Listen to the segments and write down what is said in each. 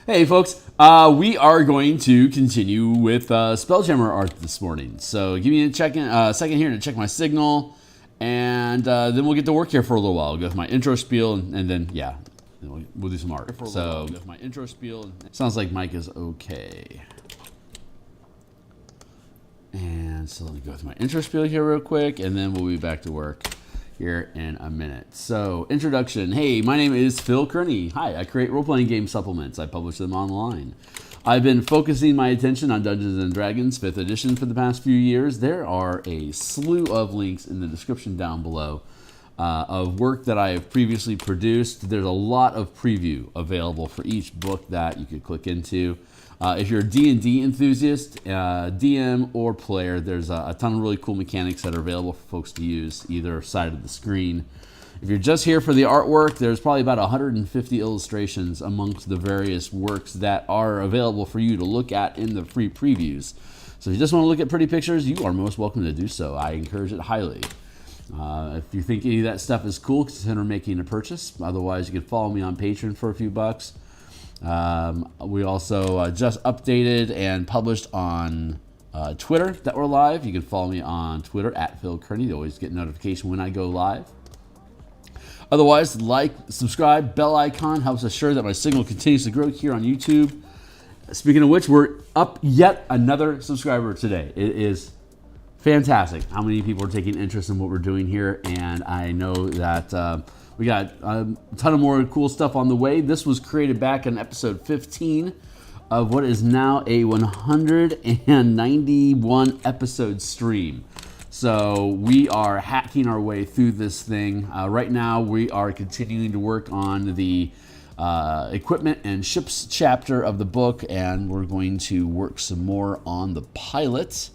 Hey folks, we are going to continue with Spelljammer art this morning. So give me a second here to check my signal, and then we'll get to work here for a little while. I'll go with my intro spiel, and then yeah, we'll do some art. So with my intro spiel, sounds like Mike is okay. And so let me go with my intro spiel here real quick, and then we'll be back to work here in a minute. So, introduction. Hey, my name is Phil Kearney. Hi, I create role-playing game supplements. I publish them online. I've been focusing my attention on Dungeons & Dragons 5th edition for the past few years. There are a slew of links in the description down below of work that I have previously produced. There's a lot of preview available for each book that you could click into. If you're a D&D enthusiast, DM or player, there's a ton of really cool mechanics that are available for folks to use either side of the screen. If you're just here for the artwork, there's probably about 150 illustrations amongst the various works that are available for you to look at in the free previews. So if you just want to look at pretty pictures, you are most welcome to do so. I encourage it highly. If you think any of that stuff is cool, consider making a purchase. Otherwise, you can follow me on Patreon for a few bucks. We also just updated and published on Twitter that we're live. You can follow me on Twitter at Phil Kearney. You always get notification when I go live. Otherwise, like, subscribe, bell icon helps assure that my signal continues to grow here on YouTube. Speaking of which, we're up yet another subscriber today. It is fantastic how many people are taking interest in what we're doing here, and I know that we got a ton of more cool stuff on the way. This was created back in episode 15 of what is now a 191 episode stream. So we are hacking our way through this thing. Right now we are continuing to work on the equipment and ships chapter of the book, and we're going to work some more on the pilot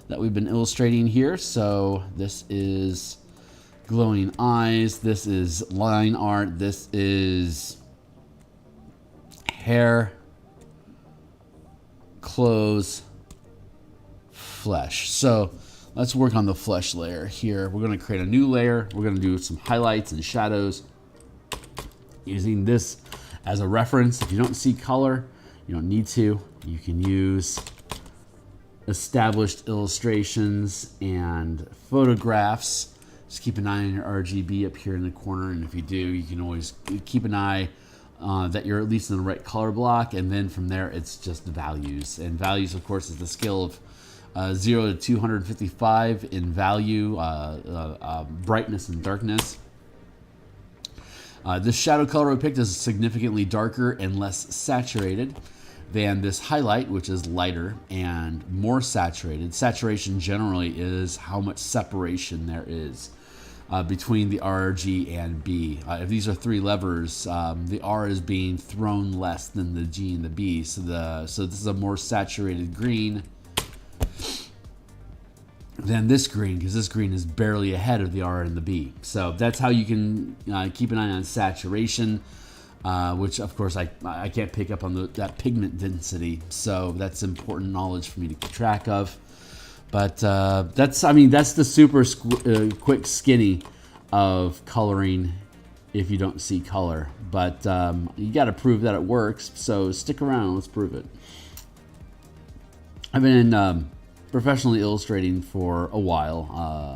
that we've been illustrating here. So this is glowing eyes, this is line art, this is hair, clothes, flesh. So let's work on the flesh layer here. We're going to create a new layer. We're going to do some highlights and shadows using this as a reference. If you don't see color, you don't need to. You can use established illustrations and photographs. Just keep an eye on your RGB up here in the corner, and if you do, you can always keep an eye that you're at least in the right color block, and then from there it's just values. And values, of course, is the scale of 0 to 255 in value, brightness and darkness. This shadow color we picked is significantly darker and less saturated than this highlight, which is lighter and more saturated. Saturation generally is how much separation there is between the R, G, and B. If these are three levers, the R is being thrown less than the G and the B. So this is a more saturated green than this green, because this green is barely ahead of the R and the B. So that's how you can keep an eye on saturation, which of course I can't pick up on that pigment density. So that's important knowledge for me to keep track of. But that's the super quick skinny of coloring if you don't see color. But you got to prove that it works. So stick around. Let's prove it. I've been professionally illustrating for a while.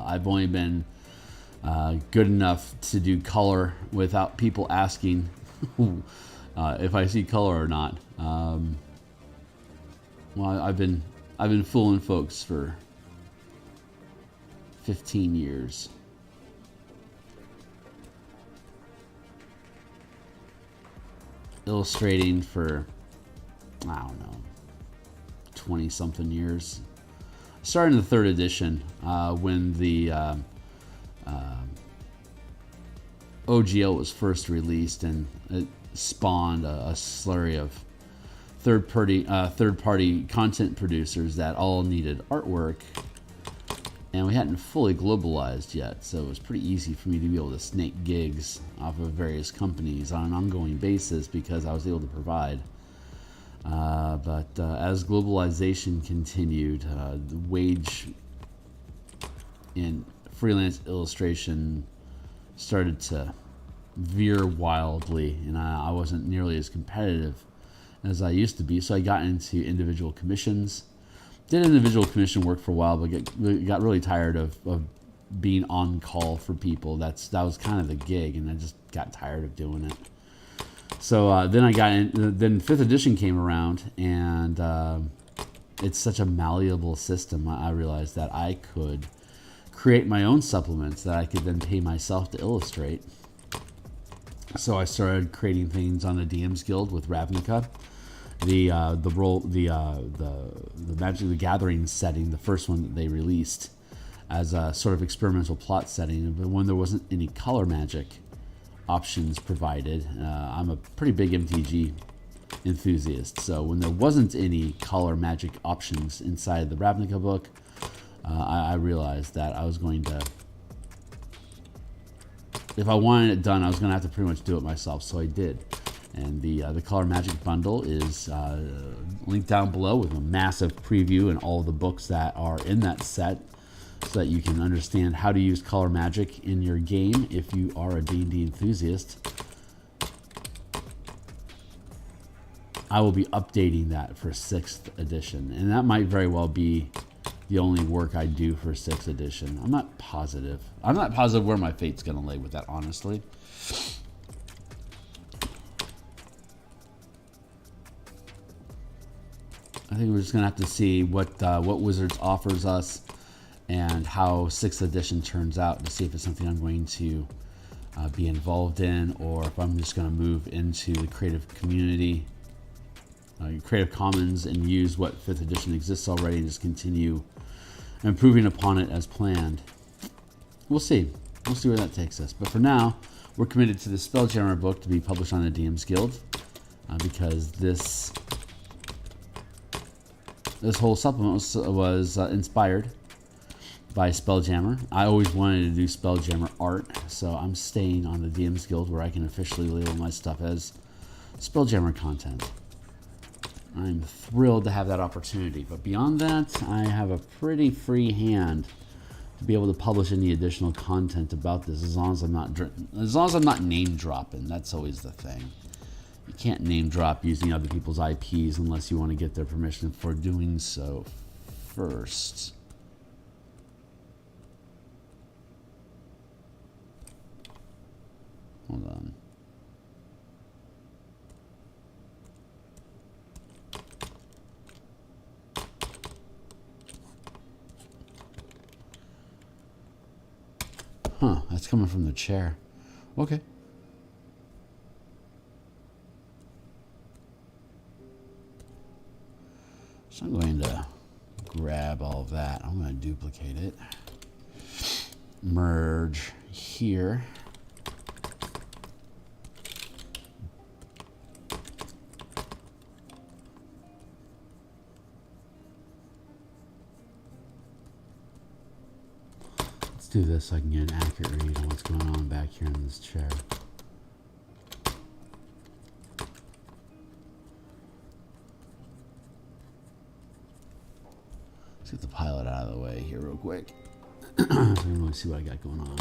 I've only been good enough to do color without people asking if I see color or not. Well, I've been fooling folks for 15 years. Illustrating for, I don't know, 20 something years. Started in the 3rd edition when the OGL was first released, and it spawned a slurry of third-party content producers that all needed artwork, and we hadn't fully globalized yet, so it was pretty easy for me to be able to snake gigs off of various companies on an ongoing basis because I was able to provide. But as globalization continued, the wage in freelance illustration started to veer wildly, and I wasn't nearly as competitive as I used to be. So I got into individual commissions. Did individual commission work for a while, but got really tired of being on call for people. That was kind of the gig, and I just got tired of doing it. So then I got in. Then 5th edition came around, and it's such a malleable system. I realized that I could create my own supplements that I could then pay myself to illustrate. So I started creating things on the DMsGuild with Ravnica. The Magic the Gathering setting, the first one that they released as a sort of experimental plot setting, but when there wasn't any color magic options provided. I'm a pretty big MTG enthusiast, so when there wasn't any color magic options inside the Ravnica book, I realized that I was going to, if I wanted it done, I was going to have to pretty much do it myself, so I did. And the color magic bundle is linked down below with a massive preview and all the books that are in that set, so that you can understand how to use color magic in your game if you are a D&D enthusiast. I will be updating that for 6th edition, and that might very well be the only work I do for 6th edition. I'm not positive. I'm not positive where my fate's going to lay with that, honestly. I think we're just going to have to see what Wizards offers us and how 6th edition turns out to see if it's something I'm going to be involved in, or if I'm just going to move into the creative community, Creative Commons, and use what 5th edition exists already and just continue improving upon it as planned. We'll see. We'll see where that takes us. But for now, we're committed to the Spelljammer book to be published on the DMsGuild, because this whole supplement was inspired by Spelljammer. I always wanted to do Spelljammer art, so I'm staying on the DMsGuild where I can officially label my stuff as Spelljammer content. I'm thrilled to have that opportunity, but beyond that, I have a pretty free hand to be able to publish any additional content about this, as long as I'm not name dropping. That's always the thing. You can't name drop using other people's IPs unless you want to get their permission for doing so first. Hold on. Huh, that's coming from the chair. Okay. So I'm going to grab all of that. I'm going to duplicate it. Merge here. Do this so I can get an accurate read on what's going on back here in this chair. Let's get the pilot out of the way here real quick so I can really see what I got going on.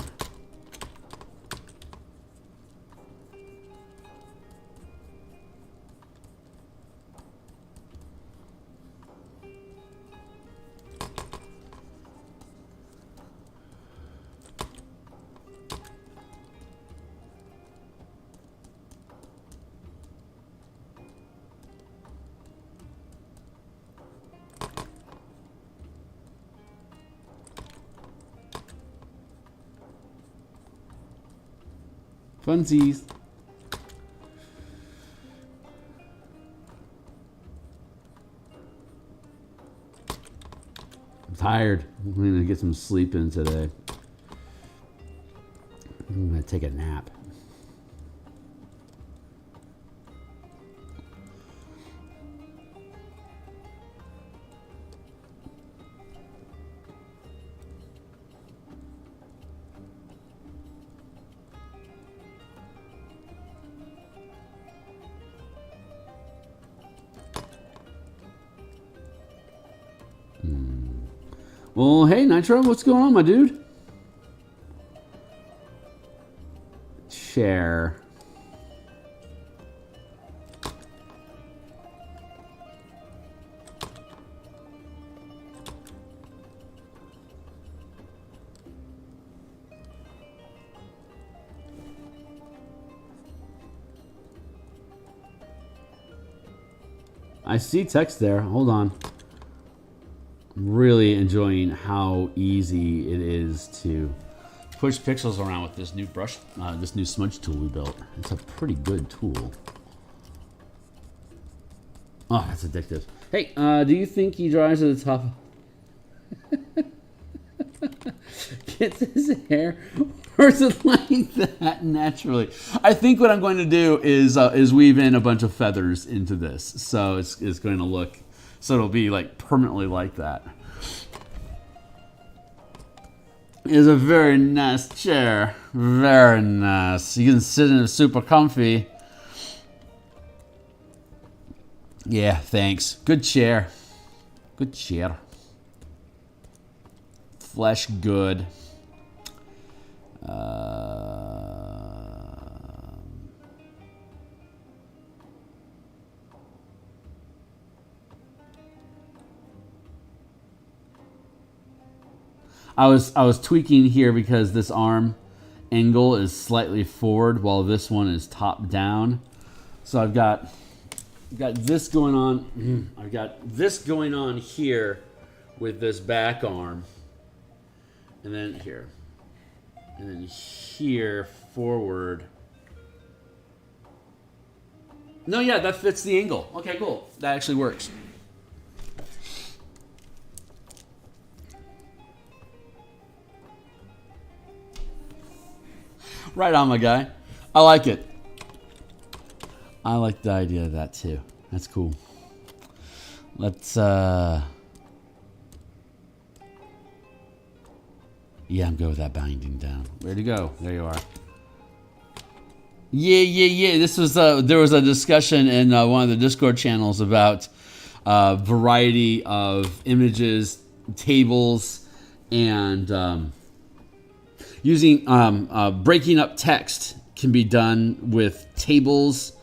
Funsies. I'm tired. I'm going to get some sleep in today. I'm going to take a nap. Well, hey, Nitro, what's going on, my dude? Share. I see text there. Hold on. I'm really enjoying how easy it is to push pixels around with this new brush, this new smudge tool we built. It's a pretty good tool. Oh, that's addictive. Hey, do you think he drives to the top? Gets his hair, or is it like that naturally? I think what I'm going to do is weave in a bunch of feathers into this, so it's going to look, so it'll be like permanently like that. It's a very nice chair, very nice. You can sit in it super comfy. Yeah, thanks. Good chair. Good chair. Flesh good. I was tweaking here because this arm angle is slightly forward while this one is top down. So I've got this going on. I've got this going on here with this back arm, and then here, and then here forward. No, yeah, that fits the angle. Okay, cool. That actually works. Right on, my guy. I like it. I like the idea of that too. That's cool. Let's yeah, I'm good with that binding down. Where'd you go? There you are. Yeah. This was there was a discussion in one of the Discord channels about variety of images, tables, and using breaking up text can be done with tables,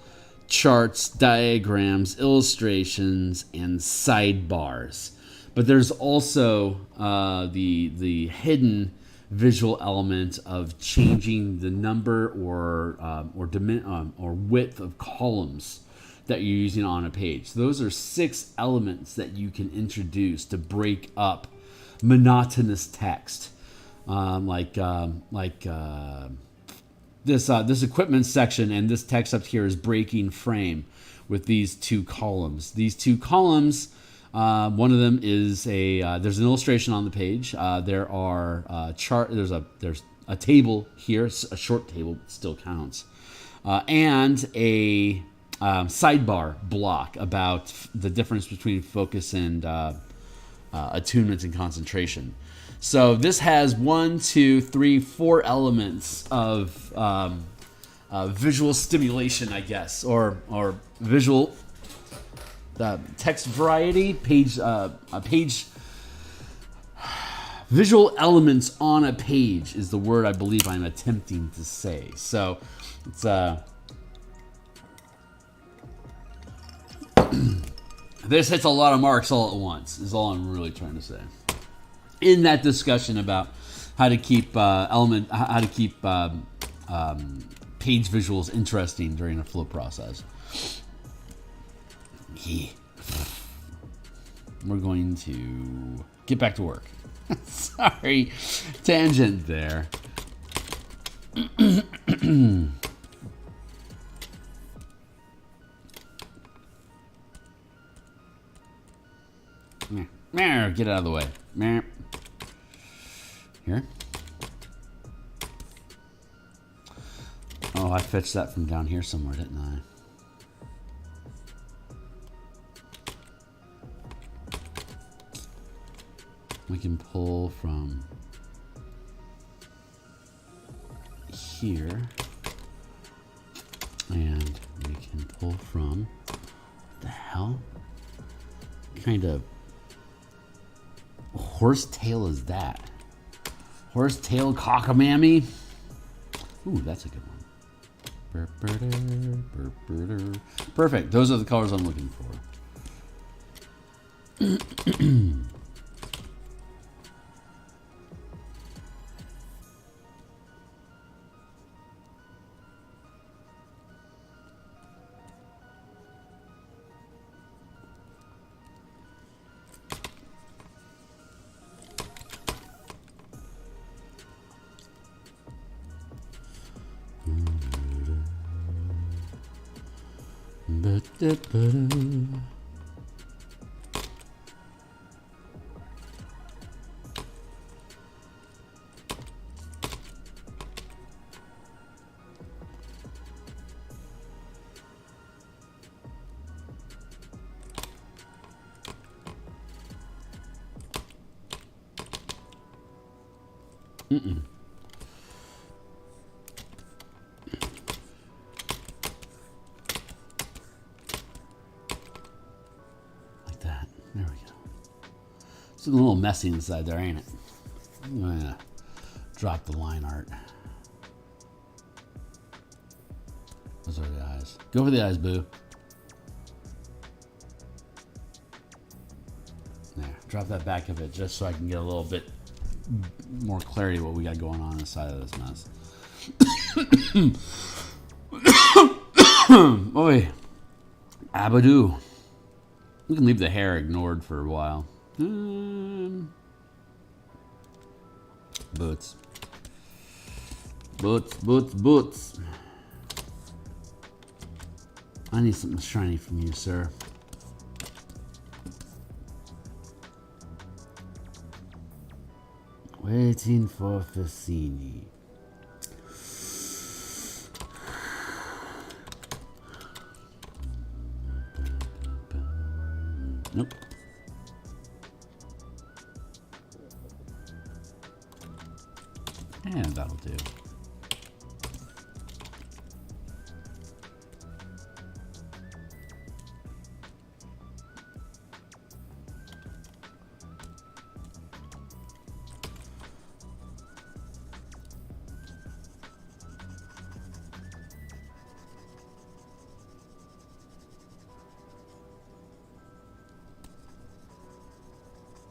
charts, diagrams, illustrations, and sidebars. But there's also the hidden visual element of changing the number or width of columns that you're using on a page. Those are 6 elements that you can introduce to break up monotonous text, this equipment section, and this text up here is breaking frame with these 2 columns. These 2 columns. One of them is there's an illustration on the page. There are there's a table here, a short table, still counts, and a sidebar block about the difference between focus and attunement and concentration. So this has 1, 2, 3, 4 elements of visual stimulation, I guess, or visual. Text variety, visual elements on a page is the word I believe I'm attempting to say. So it's this hits a lot of marks all at once is all I'm really trying to say in that discussion about how to keep page visuals interesting during a flow process. Yeah. We're going to get back to work. Sorry, tangent there. Get out of the way. Here. Oh, I fetched that from down here somewhere, didn't I? We can pull from here, and we can pull from, what the hell? What kind of horsetail is that? Horsetail cockamamie? Ooh, that's a good one. Perfect. Those are the colors I'm looking for. Like that. There we go. It's a little messy inside there, ain't it? I'm gonna drop the line art. Those are the eyes. Go for the eyes, boo. There. Drop that back of it just so I can get a little bit more clarity what we got going on inside of this mess. Oi. Abadoo. We can leave the hair ignored for a while. Boots. Boots, boots, boots. I need something shiny from you, sir. Waiting for Fassini. Nope. And that'll do.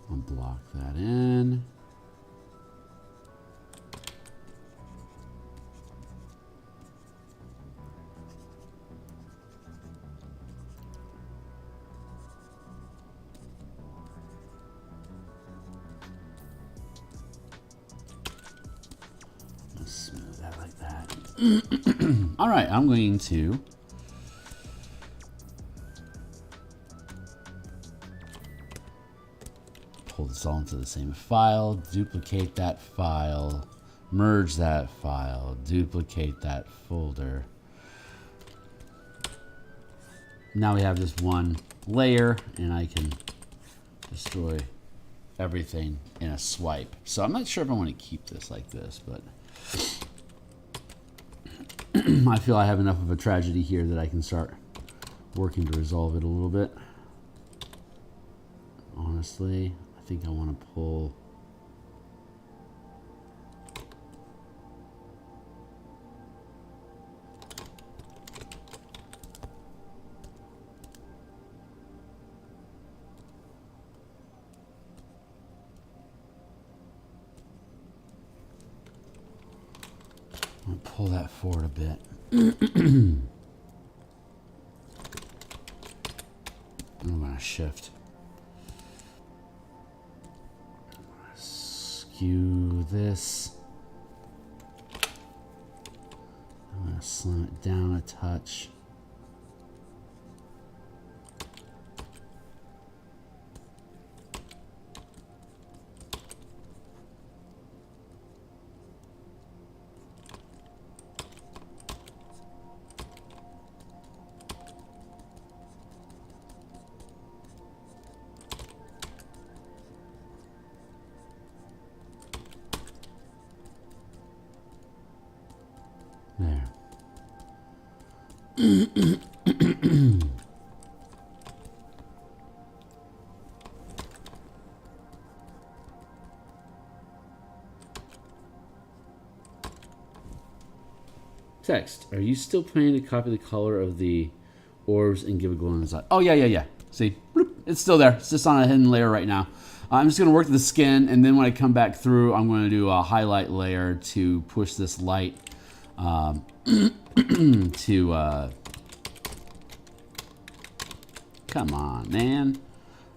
I'll block that in. Smooth that like that. All right, I'm going to pull this all into the same file, duplicate that file, merge that file, duplicate that folder. Now we have this one layer, and I can destroy everything in a swipe. So I'm not sure if I want to keep this like this, but I feel I have enough of a tragedy here that I can start working to resolve it a little bit. Honestly, I think I want to pull that forward a bit. I'm going to shift. Skew this. I'm going to slim it down a touch. There. Text. Are you still planning to copy the color of the orbs and give a glow inside? Oh, yeah. See? Bloop. It's still there. It's just on a hidden layer right now. I'm just going to work the skin, and then when I come back through, I'm going to do a highlight layer to push this light to come on, man.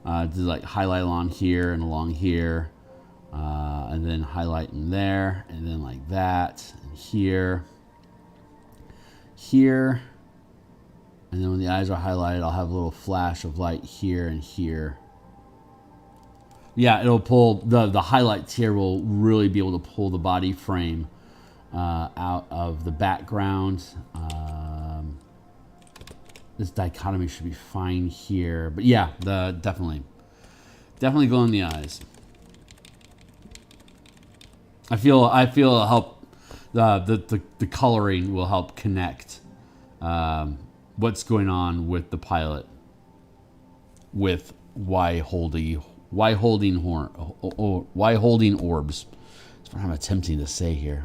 Do like highlight along here and along here, and then highlight in there, and then like that, and here, And then when the eyes are highlighted, I'll have a little flash of light here and here. Yeah, it'll pull, the highlights here will really be able to pull the body frame out of the background. This dichotomy should be fine here. But yeah, definitely glow in the eyes. I feel it'll help, the coloring will help connect what's going on with the pilot with why holding orbs. That's what I'm attempting to say here.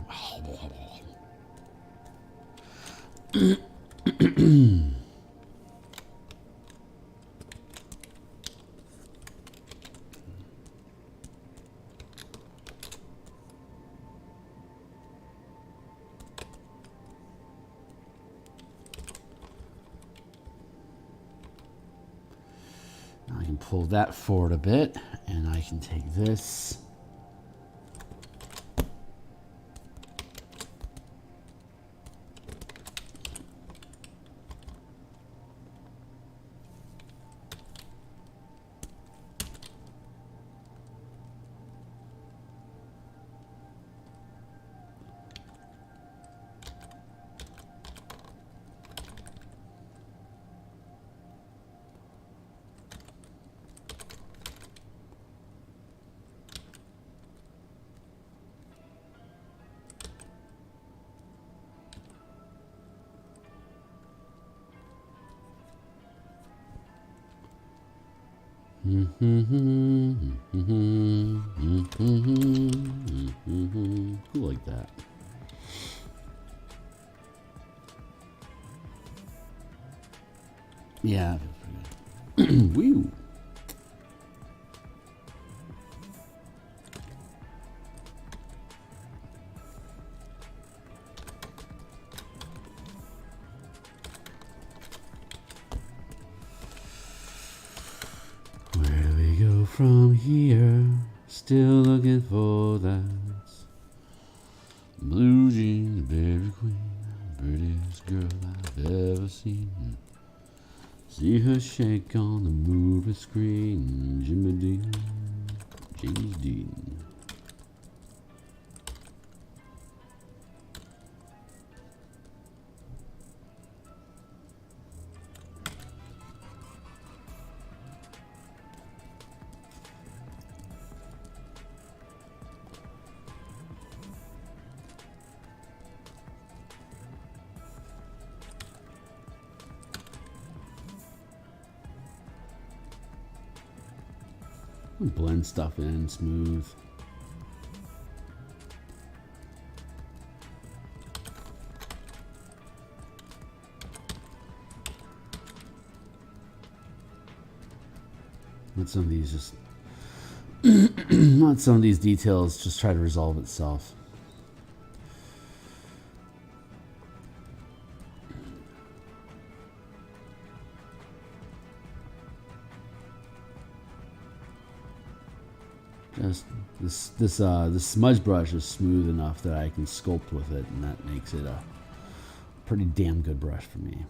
I can pull that forward a bit, and I can take this. Cool like that. Yeah. Woo. From here, still looking for that blue jean, berry queen, prettiest girl I've ever seen. See her shake on the movie screen. Jimmy Dean, James Dean. Blend stuff in smooth. Let some of these just let some of these details just try to resolve itself. Just this smudge brush is smooth enough that I can sculpt with it, and that makes it a pretty damn good brush for me.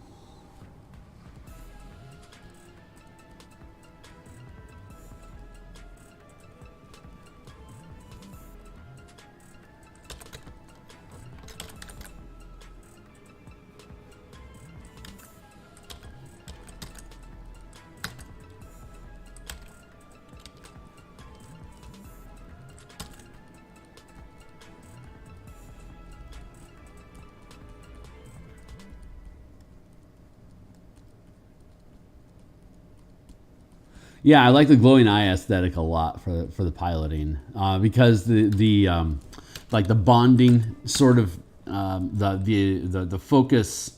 Yeah, I like the glowing eye aesthetic a lot for the piloting because the like the bonding sort of the focus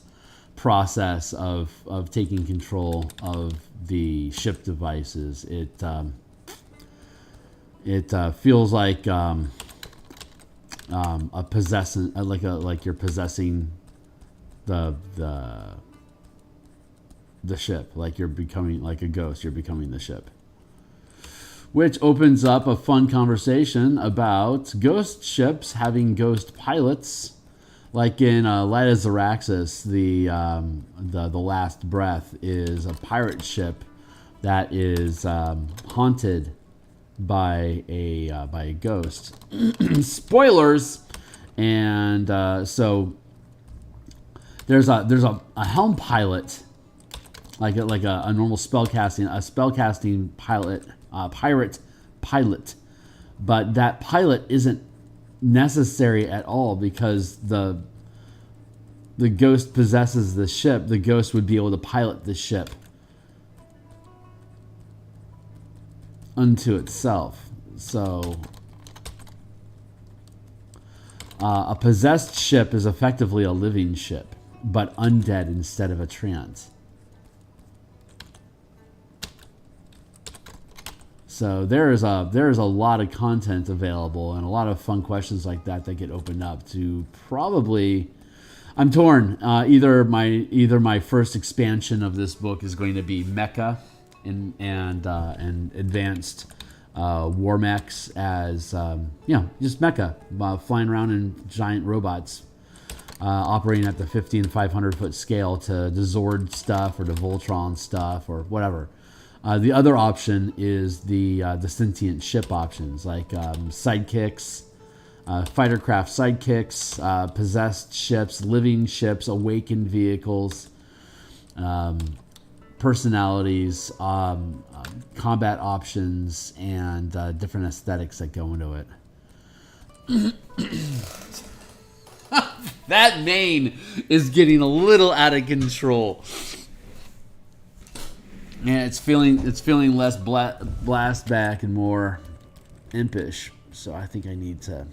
process of taking control of the ship devices. It feels like a possessing like you're possessing the ship, like you're becoming like a ghost, you're becoming the ship. Which opens up a fun conversation about ghost ships having ghost pilots Like in Light as Araxis, the Last Breath is a pirate ship that is haunted by a ghost. Spoilers. And so there's a helm pilot, like a normal spellcasting pilot, pirate pilot, but that pilot isn't necessary at all because the ghost possesses the ship. The ghost would be able to pilot the ship unto itself. So a possessed ship is effectively a living ship, but undead instead of a trance. So there is a lot of content available and a lot of fun questions like that get opened up to probably. I'm torn. Either my first expansion of this book is going to be mecha and advanced war mechs as just mecha flying around in giant robots operating at the 50 and 500 foot scale to Zord stuff or to Voltron stuff or whatever. The other option is the sentient ship options, like sidekicks, fightercraft sidekicks, possessed ships, living ships, awakened vehicles, personalities, combat options, and different aesthetics that go into it. That mane is getting a little out of control. Yeah, it's feeling less blast back and more impish. So I think I need to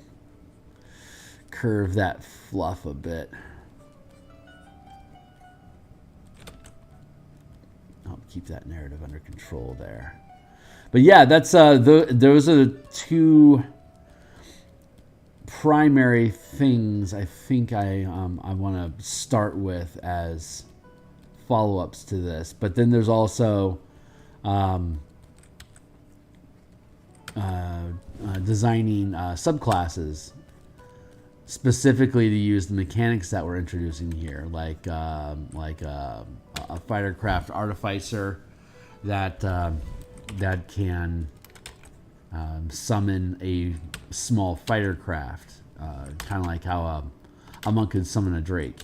curve that fluff a bit. I'll keep that narrative under control there. But yeah, that's those are the two primary things I think I want to start with as follow-ups to this. But then there's also designing subclasses specifically to use the mechanics that we're introducing here, like a fightercraft artificer that can summon a small fightercraft, kind of like how a monk could summon a drake.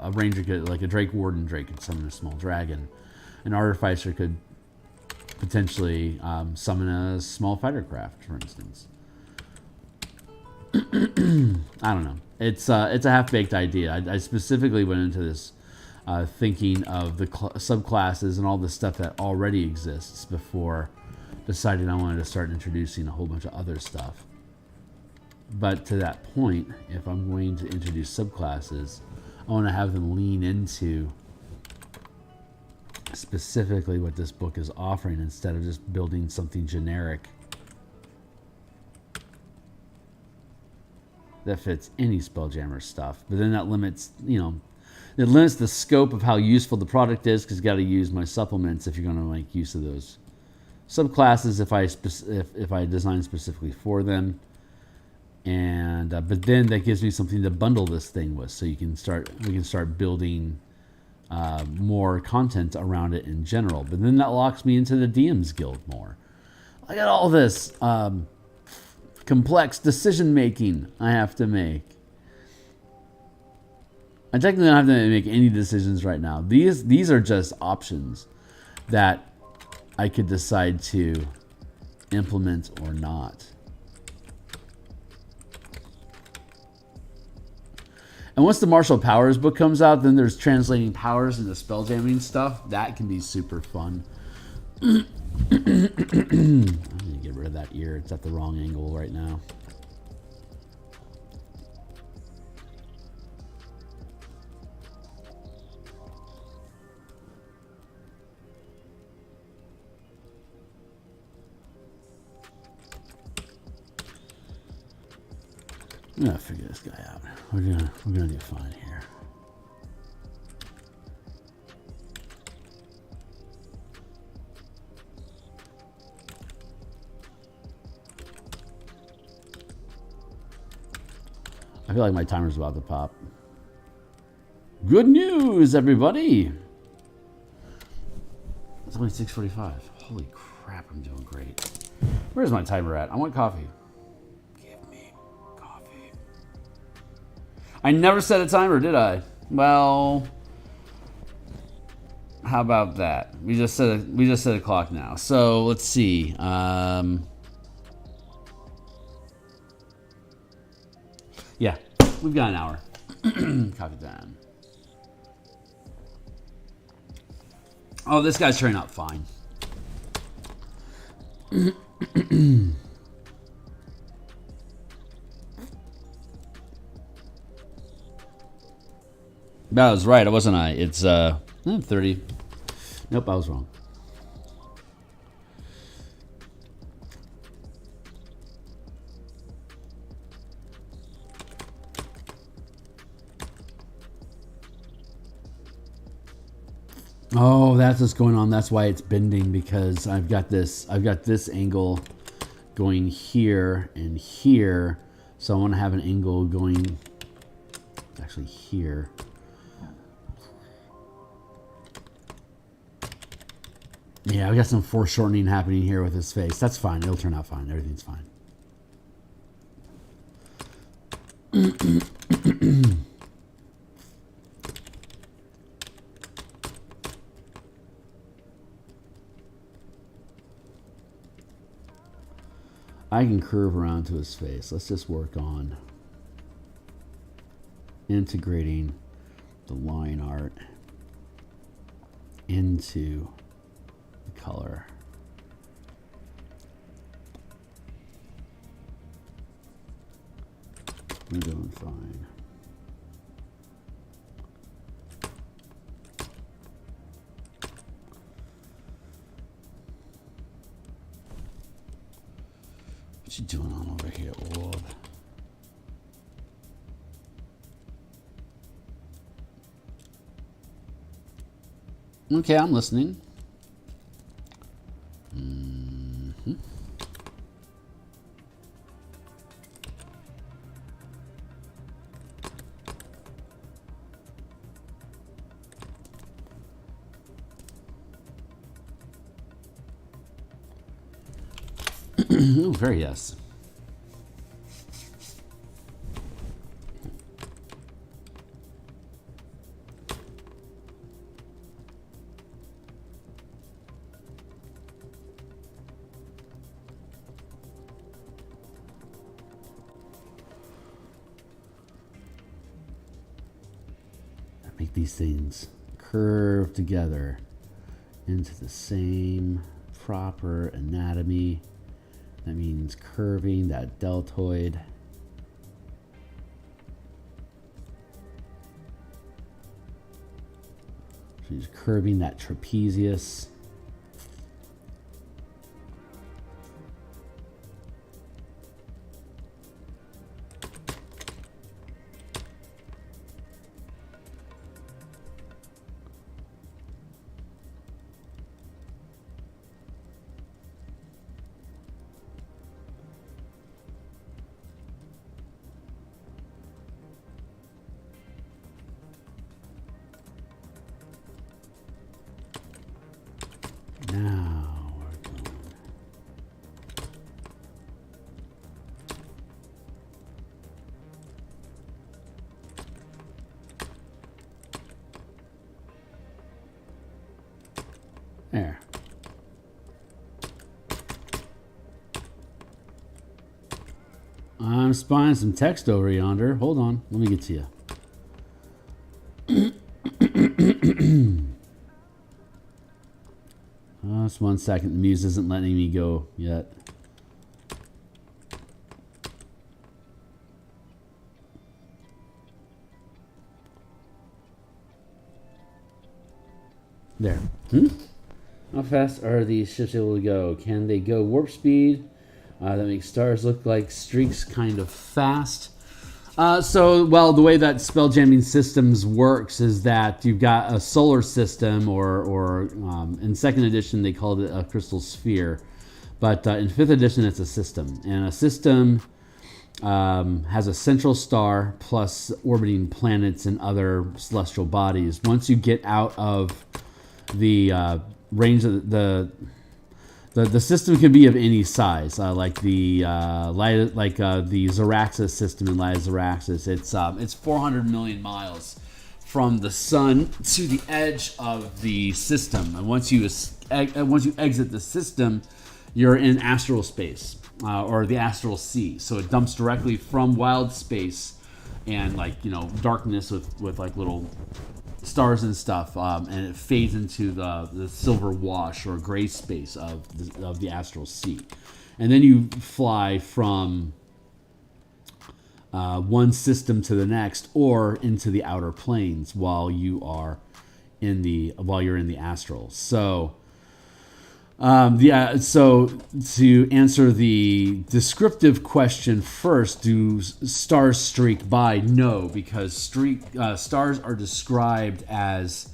A ranger could, like a Drake Warden Drake, could summon a small dragon. An artificer could potentially summon a small fightercraft, for instance. I don't know. It's a half-baked idea. I specifically went into this thinking of the subclasses and all the stuff that already exists before deciding I wanted to start introducing a whole bunch of other stuff. But to that point, if I'm going to introduce subclasses, I want to have them lean into specifically what this book is offering instead of just building something generic that fits any Spelljammer stuff. But then that limits, it limits the scope of how useful the product is, because you got to use my supplements if you're going to make use of those subclasses if I design specifically for them. And but then that gives me something to bundle this thing with, so we can start building more content around it in general. But then that locks me into the DMsGuild more. I got all this complex decision making I have to make. I technically don't have to make any decisions right now. These are just options that I could decide to implement or not. And once the Martial Powers book comes out, then there's translating powers into spelljamming stuff. That can be super fun. I'm going to get rid of that ear. It's at the wrong angle right now. I'm gonna figure this guy out. We're gonna do fine here. I feel like my timer's about to pop. Good news, everybody! It's only 6:45. Holy crap, I'm doing great. Where's my timer at? I want coffee. Give me coffee. I never set a timer, did I? Well, how about that? We just set a clock now. So let's see. Yeah, we've got an hour. Coffee time. Oh, this guy's turning out fine. That was right, wasn't I? It's 30. Nope, I was wrong. Oh, that's what's going on. That's why it's bending, because I've got this angle going here and here. So I want to have an angle going actually here. Yeah, I've got some foreshortening happening here with his face. That's fine. It'll turn out fine. Everything's fine. I can curve around to his face. Let's just work on integrating the line art into the color. We're doing fine. What you doing on over here, Orb? Okay, I'm listening. Oh, very yes. Make these things curve together into the same proper anatomy. That means curving that deltoid. She's curving that trapezius. Now we're going. There. I'm spying some text over yonder. Hold on. Let me get to you. Just 1 second. The muse isn't letting me go yet. There. How fast are these ships able to go? Can they go warp speed? That makes stars look like streaks kind of fast. Well, the way that Spelljamming Systems works is that you've got a solar system, or in 2nd edition they called it a crystal sphere, but in 5th edition it's a system. And a system has a central star plus orbiting planets and other celestial bodies. Once you get out of the range of the system can be of any size, like the Zaraxis system in Light of Zaraxis. It's 400 million miles from the sun to the edge of the system, and once you exit the system, you're in astral space or the astral sea. So it dumps directly from wild space and darkness with like little stars and stuff, and it fades into the silver wash or gray space of the astral sea, and then you fly from one system to the next or into the outer planes while you're in the astral. So so to answer the descriptive question first, do stars streak by? No, because stars are described as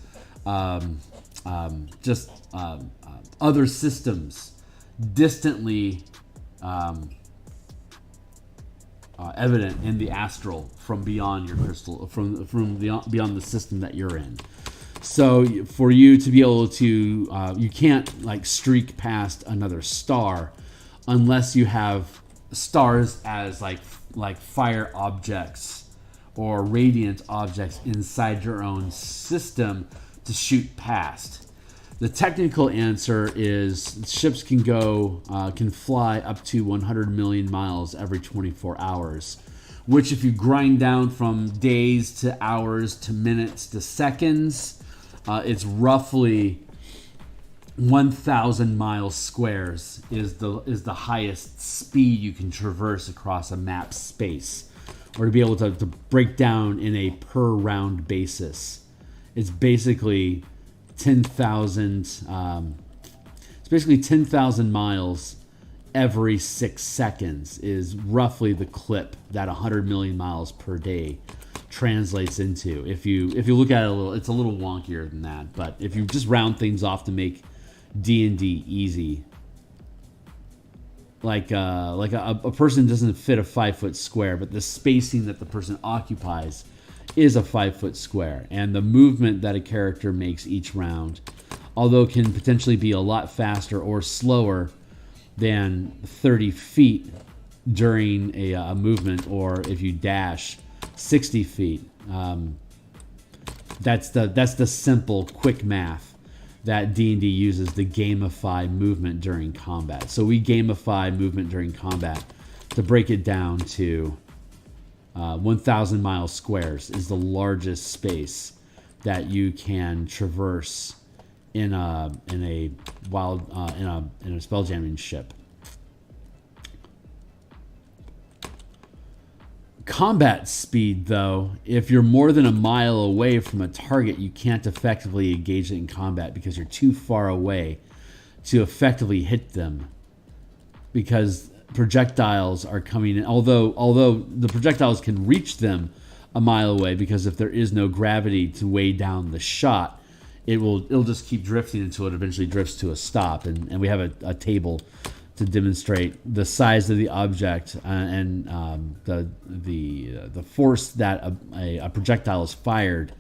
other systems distantly evident in the astral from beyond your crystal, from beyond the system that you're in. So for you to be able to, you can't like streak past another star unless you have stars as like fire objects or radiant objects inside your own system to shoot past. The technical answer is ships can fly up to 100 million miles every 24 hours, which if you grind down from days to hours to minutes to seconds, it's roughly 1,000 miles squares is the highest speed you can traverse across a map space, or to be able to break down in a per round basis. It's basically 10,000. It's basically 10,000 miles every 6 seconds is roughly the clip that 100 million miles per day translates into. If you look at it it's a little wonkier than that, but if you just round things off to make D&D easy, like a person doesn't fit a 5-foot square, but the spacing that the person occupies is a 5-foot square, and the movement that a character makes each round, although can potentially be a lot faster or slower than 30 feet during a movement, or if you dash 60 feet. That's the simple, quick math that D&D uses to gamify movement during combat. So we gamify movement during combat to break it down to 1,000 miles squares is the largest space that you can traverse in a spelljamming ship. Combat speed, though, if you're more than a mile away from a target, you can't effectively engage it in combat because you're too far away to effectively hit them, because projectiles are coming in. Although the projectiles can reach them a mile away, because if there is no gravity to weigh down the shot, it'll just keep drifting until it eventually drifts to a stop. And we have a table to demonstrate the size of the object and the force that a projectile is fired.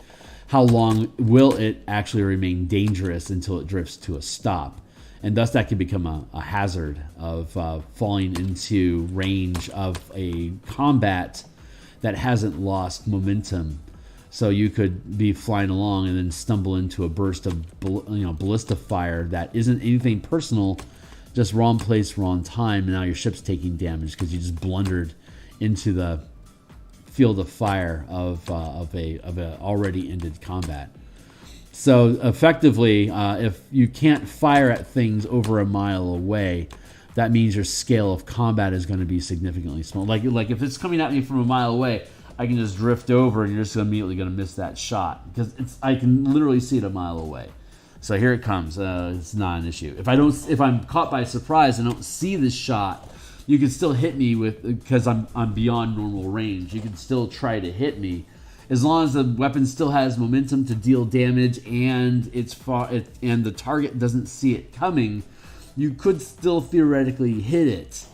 How long will it actually remain dangerous until it drifts to a stop? And thus that can become a hazard of falling into range of a combat that hasn't lost momentum. So you could be flying along and then stumble into a burst of ballista fire that isn't anything personal, just wrong place, wrong time, and now your ship's taking damage because you just blundered into the field of fire of a already ended combat. So effectively, if you can't fire at things over a mile away, that means your scale of combat is going to be significantly small. Like if it's coming at me from a mile away, I can just drift over and you're just immediately going to miss that shot because I can literally see it a mile away. So here it comes. It's not an issue. If I'm caught by surprise and don't see this shot, you can still hit me because I'm beyond normal range. You can still try to hit me, as long as the weapon still has momentum to deal damage and and the target doesn't see it coming. You could still theoretically hit it.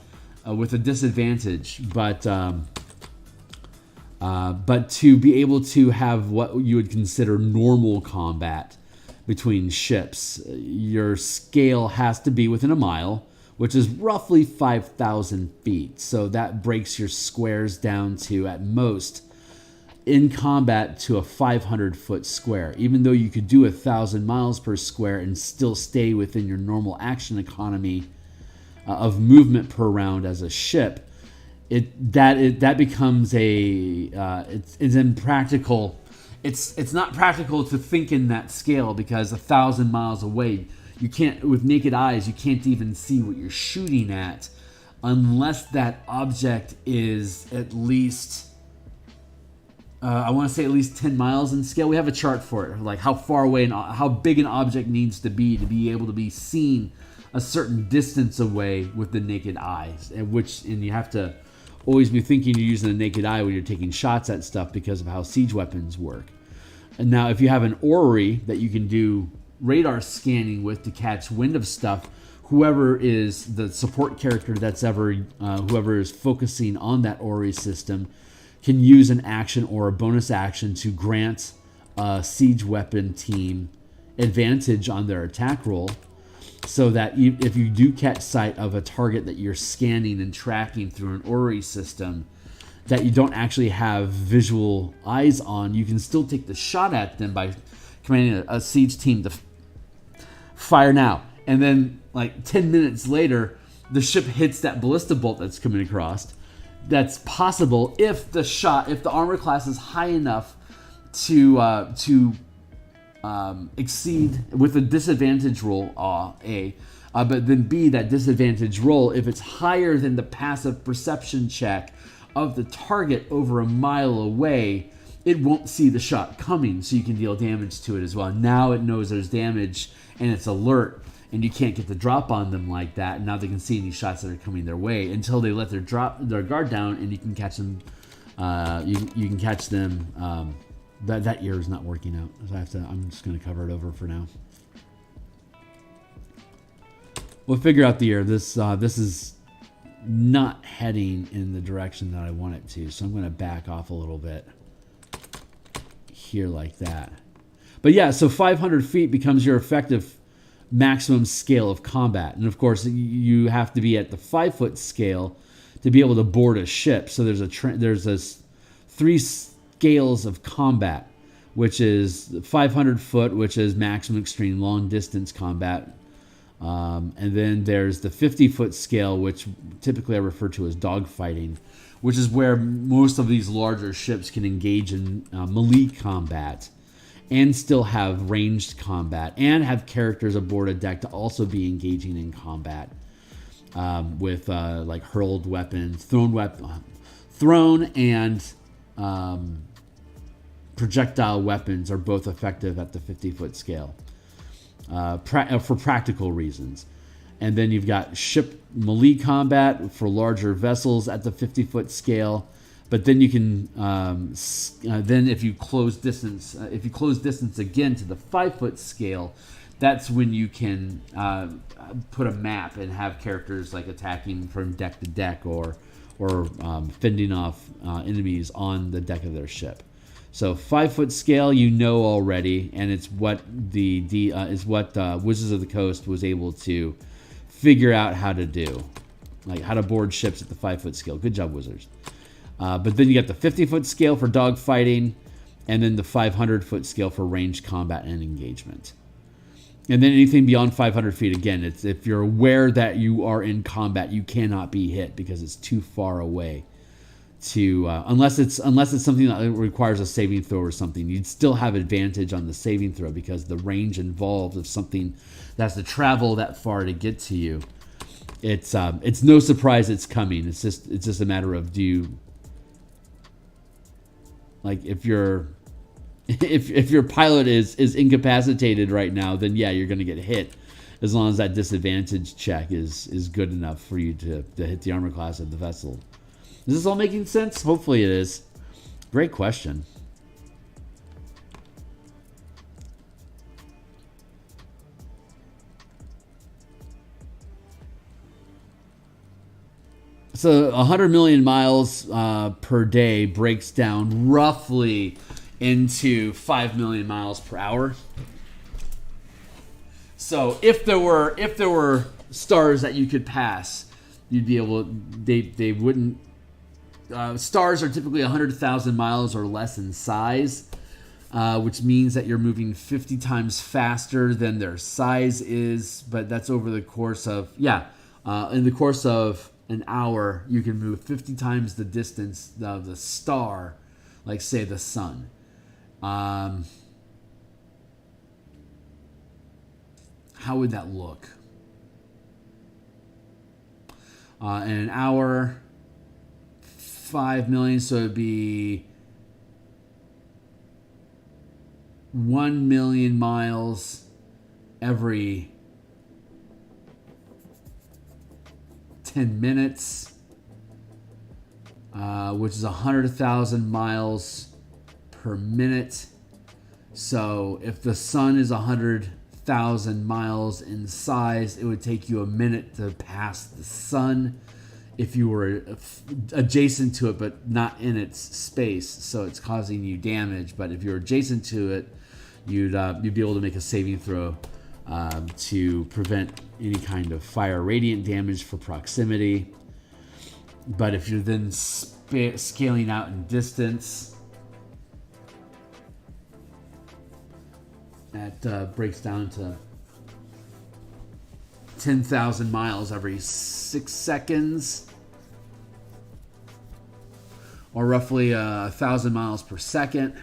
with a disadvantage, but to be able to have what you would consider normal combat between ships, your scale has to be within a mile, which is roughly 5,000 feet. So that breaks your squares down to, at most, in combat, to a 500-foot square. Even though you could do 1,000 miles per square and still stay within your normal action economy of movement per round as a ship, that becomes it's impractical. It's not practical to think in that scale, because 1,000 miles away, you can't, with naked eyes, you can't even see what you're shooting at unless that object is at least, I want to say at least 10 miles in scale. We have a chart for it, like how far away and how big an object needs to be able to be seen a certain distance away with the naked eyes, and you have to always be thinking you're using the naked eye when you're taking shots at stuff because of how siege weapons work. And now if you have an orrery that you can do radar scanning with to catch wind of stuff, whoever is the support character whoever is focusing on that orrery system can use an action or a bonus action to grant a siege weapon team advantage on their attack roll, so that if you do catch sight of a target that you're scanning and tracking through an orrery system that you don't actually have visual eyes on, you can still take the shot at them by commanding a siege team to fire now. And then like 10 minutes later, the ship hits that ballista bolt that's coming across. That's possible if the armor class is high enough to exceed with a disadvantage roll, but then B, that disadvantage roll, if it's higher than the passive perception check of the target over a mile away, it won't see the shot coming, so you can deal damage to it as well. Now it knows there's damage and it's alert, and you can't get the drop on them like that. And now they can see any shots that are coming their way until they let their guard down, and you can catch them. You can catch them. That ear is not working out. So I'm just going to cover it over for now. We'll figure out the ear. This is not heading in the direction that I want it to, so I'm going to back off a little bit here like that. But yeah, so 500 feet becomes your effective maximum scale of combat, and of course you have to be at the 5-foot scale to be able to board a ship. So there's three scales of combat, which is 500 foot, which is maximum extreme long distance combat, and then there's the 50-foot scale, which typically I refer to as dogfighting, which is where most of these larger ships can engage in melee combat and still have ranged combat and have characters aboard a deck to also be engaging in combat with like hurled weapons, thrown and projectile weapons are both effective at the 50-foot scale for practical reasons. And then you've got ship melee combat for larger vessels at the 50-foot scale. But then you can, then if you close distance again to the 5-foot scale, that's when you can put a map and have characters like attacking from deck to deck or fending off enemies on the deck of their ship. So 5-foot scale, you know already, and it's what Wizards of the Coast was able to figure out how to do, like how to board ships at the 5-foot scale. Good job, Wizards. But then you got the 50-foot scale for dogfighting, and then the 500-foot scale for ranged combat and engagement. And then anything beyond 500 feet, again, it's if you're aware that you are in combat, you cannot be hit because it's too far away. Unless it's something that requires a saving throw or something, you'd still have advantage on the saving throw because the range involved of something that has to travel that far to get to you. It's no surprise it's coming. It's just a matter of if your pilot is incapacitated right now, then yeah, you're going to get hit as long as that disadvantage check is good enough for you to hit the armor class of the vessel. Is this all making sense? Hopefully it is. Great question. So 100 million miles per day breaks down roughly into 5 million miles per hour. So if there were stars that you could pass, you'd be able. They wouldn't. Stars are typically 100,000 miles or less in size, which means that you're moving 50 times faster than their size is. But that's over the course of in the course of an hour, you can move 50 times the distance of the star, like say the sun. How would that look? In an hour, 5 million, so it'd be 1 million miles every 10 minutes, which is 100,000 miles per minute. So if the sun is 100,000 miles in size, it would take you a minute to pass the sun if you were adjacent to it but not in its space, so it's causing you damage. But if you're adjacent to it, you'd be able to make a saving throw to prevent any kind of fire radiant damage for proximity. But if you're then scaling out in distance, that breaks down to 10,000 miles every 6 seconds, or roughly 1,000 miles per second.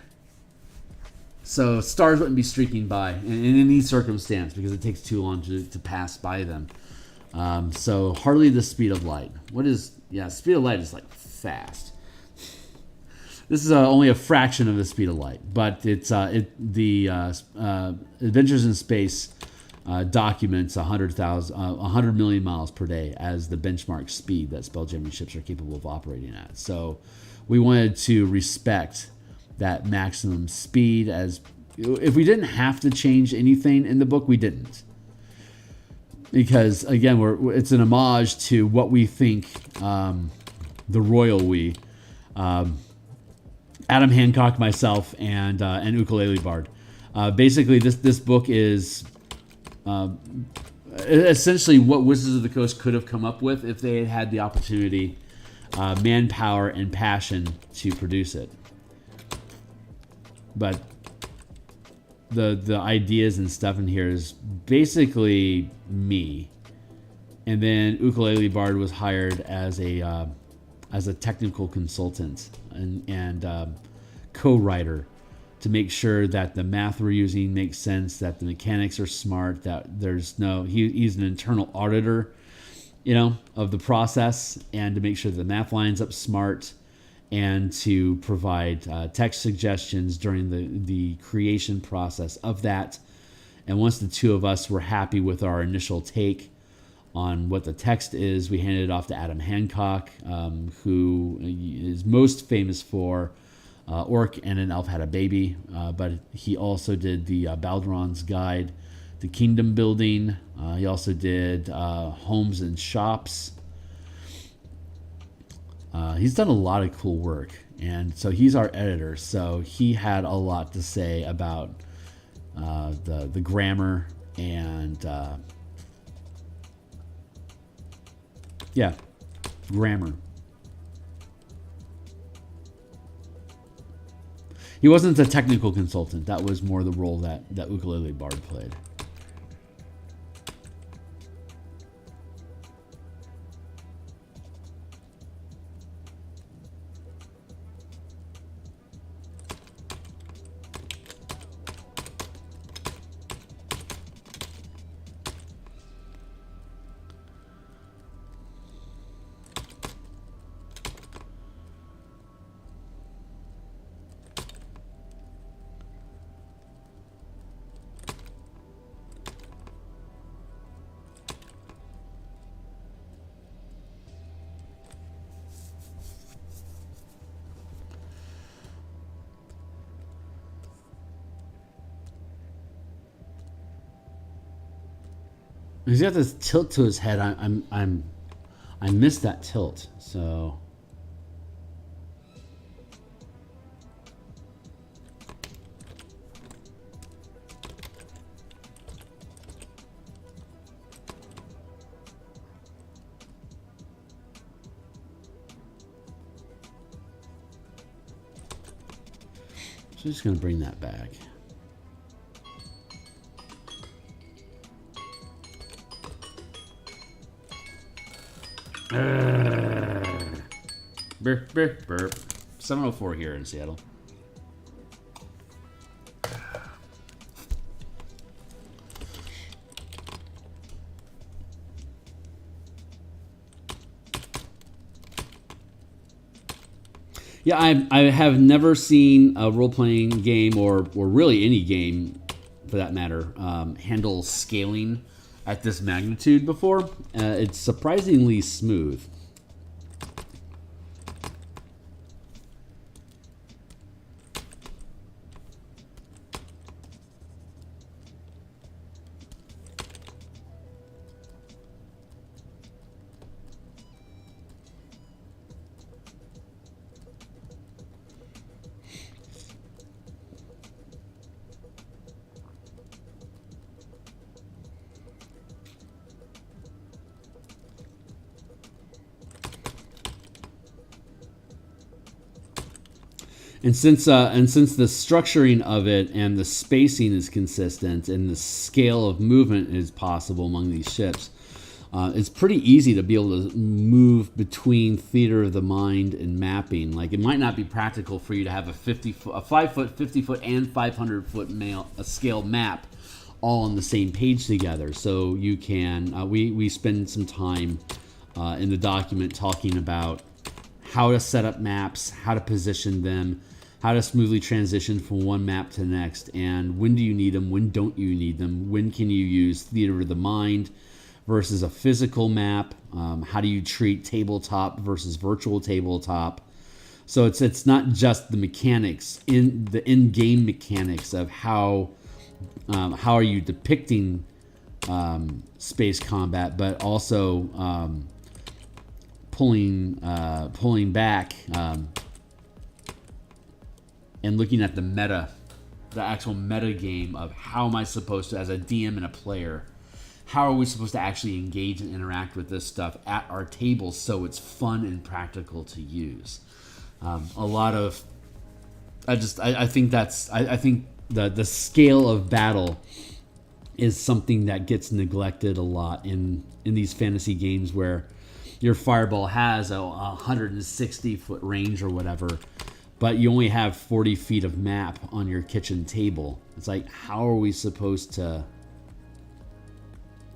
So stars wouldn't be streaking by in any circumstance because it takes too long to pass by them. So hardly the speed of light. Speed of light is like fast. This is only a fraction of the speed of light, but it's the Adventures in Space documents 100 million miles per day as the benchmark speed that Spelljammer ships are capable of operating at. So we wanted to respect that maximum speed. As if we didn't have to change anything in the book, we didn't, because again, it's an homage to what we think the royal we, Adam Hancock, myself, and Ukulele Bard. Basically, this book is essentially what Wizards of the Coast could have come up with if they had had the opportunity, manpower, and passion to produce it. But the ideas and stuff in here is basically me, and then Ukulele Bard was hired as a technical consultant and co-writer to make sure that the math we're using makes sense, that the mechanics are smart, that there's he's an internal auditor, of the process, and to make sure the math lines up smart, and to provide text suggestions during the creation process of that. And once the two of us were happy with our initial take on what the text is, we handed it off to Adam Hancock, who is most famous for Orc and an Elf Had a Baby, but he also did the Baldron's Guide to Kingdom Building. He also did Homes and Shops. He's done a lot of cool work, and so he's our editor. So he had a lot to say about the grammar and grammar. He wasn't a technical consultant. That was more the role that Ukulele Bard played. He's got this tilt to his head. I'm I missed that tilt, so... So I'm just going to bring that back. Burp, burp, burp. 7:04 here in Seattle. Yeah, I have never seen a role-playing game, or really any game for that matter, handle scaling at this magnitude before. It's surprisingly smooth. And since the structuring of it and the spacing is consistent and the scale of movement is possible among these ships, it's pretty easy to be able to move between theater of the mind and mapping. Like, it might not be practical for you to have a 5-foot, 50-foot, and 500-foot scale map all on the same page together. So you can we spend some time in the document talking about how to set up maps, how to position them, how to smoothly transition from one map to the next, and when do you need them, when don't you need them, when can you use theater of the mind versus a physical map, how do you treat tabletop versus virtual tabletop. So it's not just the mechanics, in the in-game mechanics of how are you depicting space combat, but also pulling back and looking at the meta, the actual meta game of how am I supposed to, as a DM and a player, how are we supposed to actually engage and interact with this stuff at our table so it's fun and practical to use. I think the scale of battle is something that gets neglected a lot in these fantasy games where your fireball has a 160-foot range or whatever, but you only have 40 feet of map on your kitchen table. It's like, how are we supposed to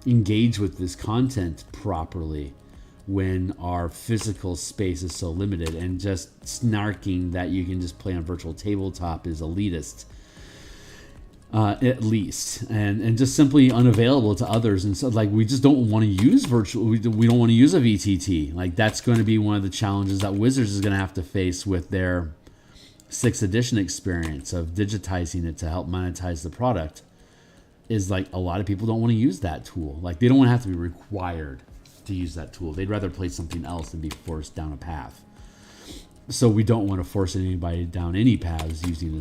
engage with this content properly when our physical space is so limited? And just snarking that you can just play on virtual tabletop is elitist, at least, and just simply unavailable to others. And so, like, we just don't want to use virtual. We don't want to use a VTT. Like, that's going to be one of the challenges that Wizards is going to have to face with their 6th edition experience of digitizing it to help monetize the product. Is like, a lot of people don't want to use that tool. Like, they don't want to have to be required to use that tool. They'd rather play something else than be forced down a path. So we don't want to force anybody down any paths using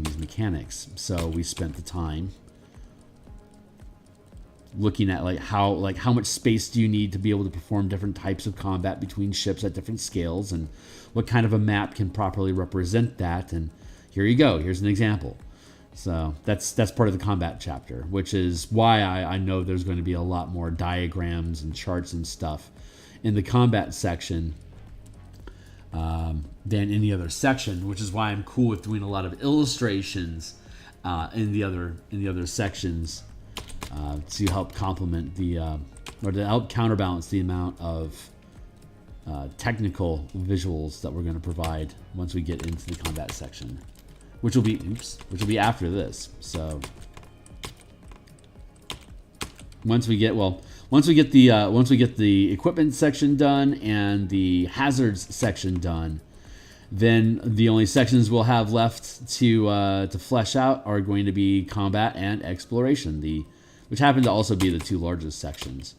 these mechanics. So we spent the time looking at how much space do you need to be able to perform different types of combat between ships at different scales, and what kind of a map can properly represent that. And here you go. Here's an example. So that's part of the combat chapter, which is why I know there's going to be a lot more diagrams and charts and stuff in the combat section than any other section, which is why I'm cool with doing a lot of illustrations in the other sections to help complement or to help counterbalance the amount of technical visuals that we're going to provide once we get into the combat section, which will be after this. So once we get the equipment section done and the hazards section done, then the only sections we'll have left to flesh out are going to be combat and exploration, which happen to also be the two largest sections.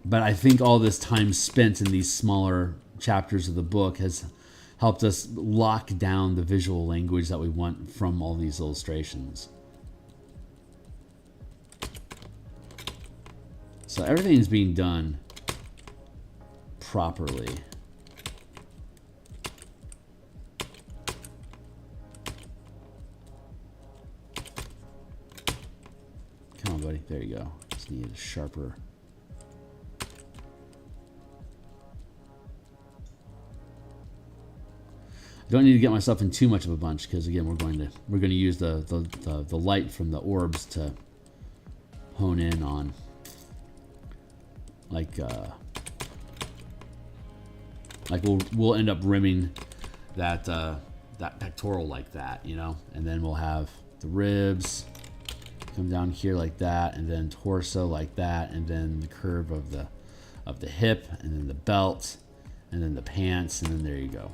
But I think all this time spent in these smaller chapters of the book has helped us lock down the visual language that we want from all these illustrations. So everything is being done properly. Come on, buddy. There you go. Just need a sharper. I don't need to get myself in too much of a bunch because again we're going to use the light from the orbs to hone in on like we'll end up rimming that that pectoral like that, you know, and then we'll have the ribs come down here like that, and then torso like that, and then the curve of the hip, and then the belt, and then the pants, and then there you go.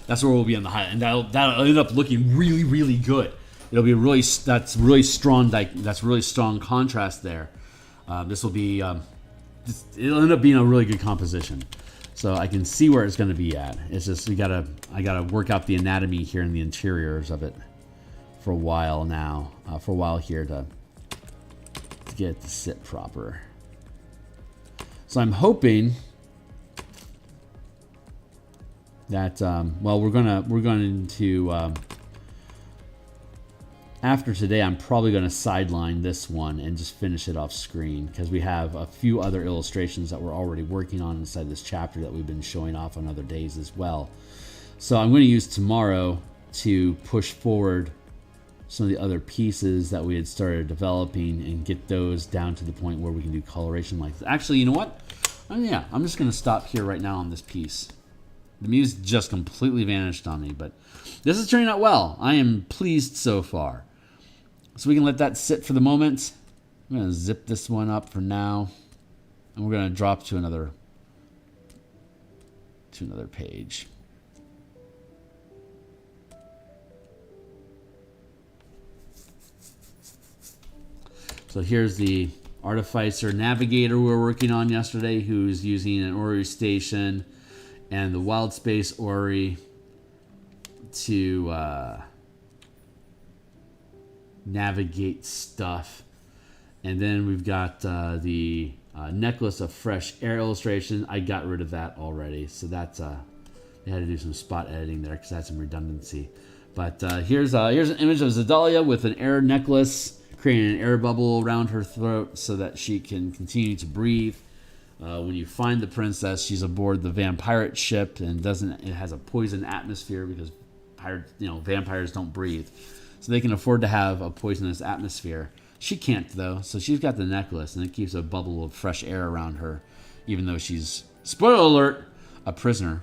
That's where we'll be on the highlight, and that'll end up looking really, really good. It'll be that's really strong contrast there. This will be it'll end up being a really good composition. So I can see where it's going to be at. It's just I gotta work out the anatomy here in the interiors of it for a while now. For a while here to get it to sit proper. So I'm hoping that well, we're going to after today, I'm probably going to sideline this one and just finish it off screen because we have a few other illustrations that we're already working on inside this chapter that we've been showing off on other days as well. So I'm going to use tomorrow to push forward some of the other pieces that we had started developing and get those down to the point where we can do coloration like this. Actually, you know what? Oh, yeah, I'm just going to stop here right now on this piece. The muse just completely vanished on me, but this is turning out well. I am pleased so far. So we can let that sit for the moment. I'm going to zip this one up for now, and we're going to drop to another page. So here's the Artificer Navigator we were working on yesterday, who's using an Ori Station and the Wild Space Ori to navigate stuff. And then we've got the Necklace of Fresh Air illustration. I got rid of that already, so that's they had to do some spot editing there because I had some redundancy. But here's an image of Zedalia with an air necklace, creating an air bubble around her throat so that she can continue to breathe. When you find the princess, she's aboard the vampire ship and it has a poison atmosphere because vampires don't breathe. So they can afford to have a poisonous atmosphere. She can't though, so she's got the necklace and it keeps a bubble of fresh air around her, even though she's, spoiler alert, a prisoner.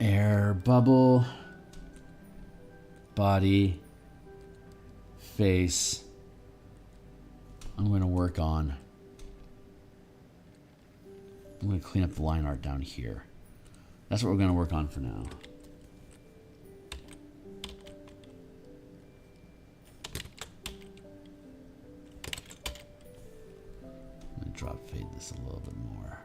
Air bubble, body, face. I'm going to clean up the line art down here. That's what we're going to work on for now. I'm going to drop fade this a little bit more.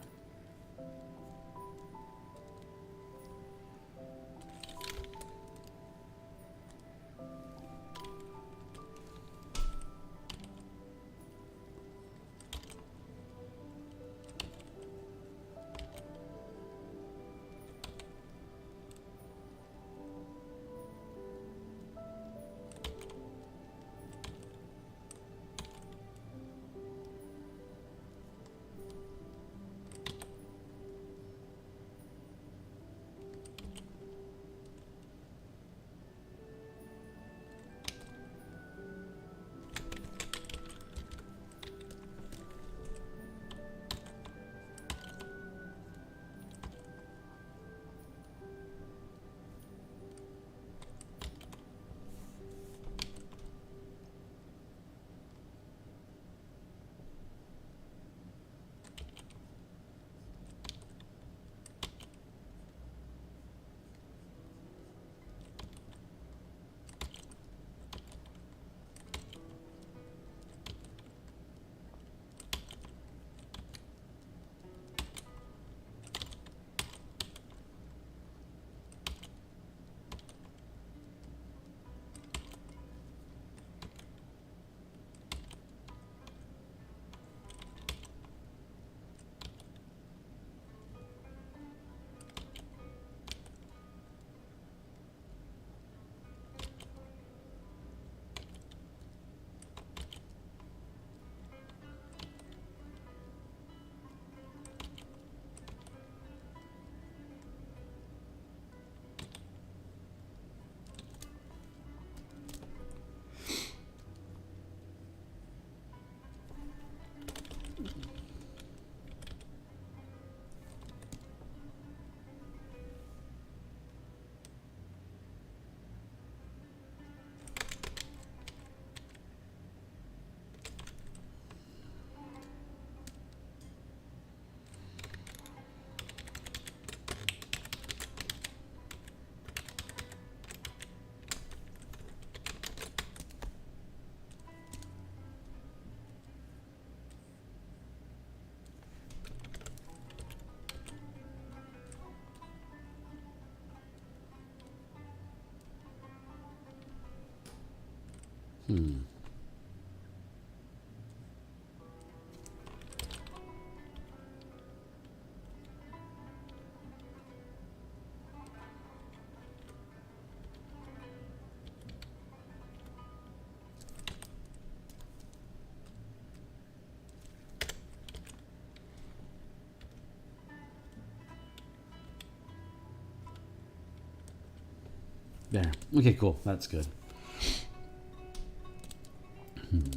There. Okay, cool. That's good.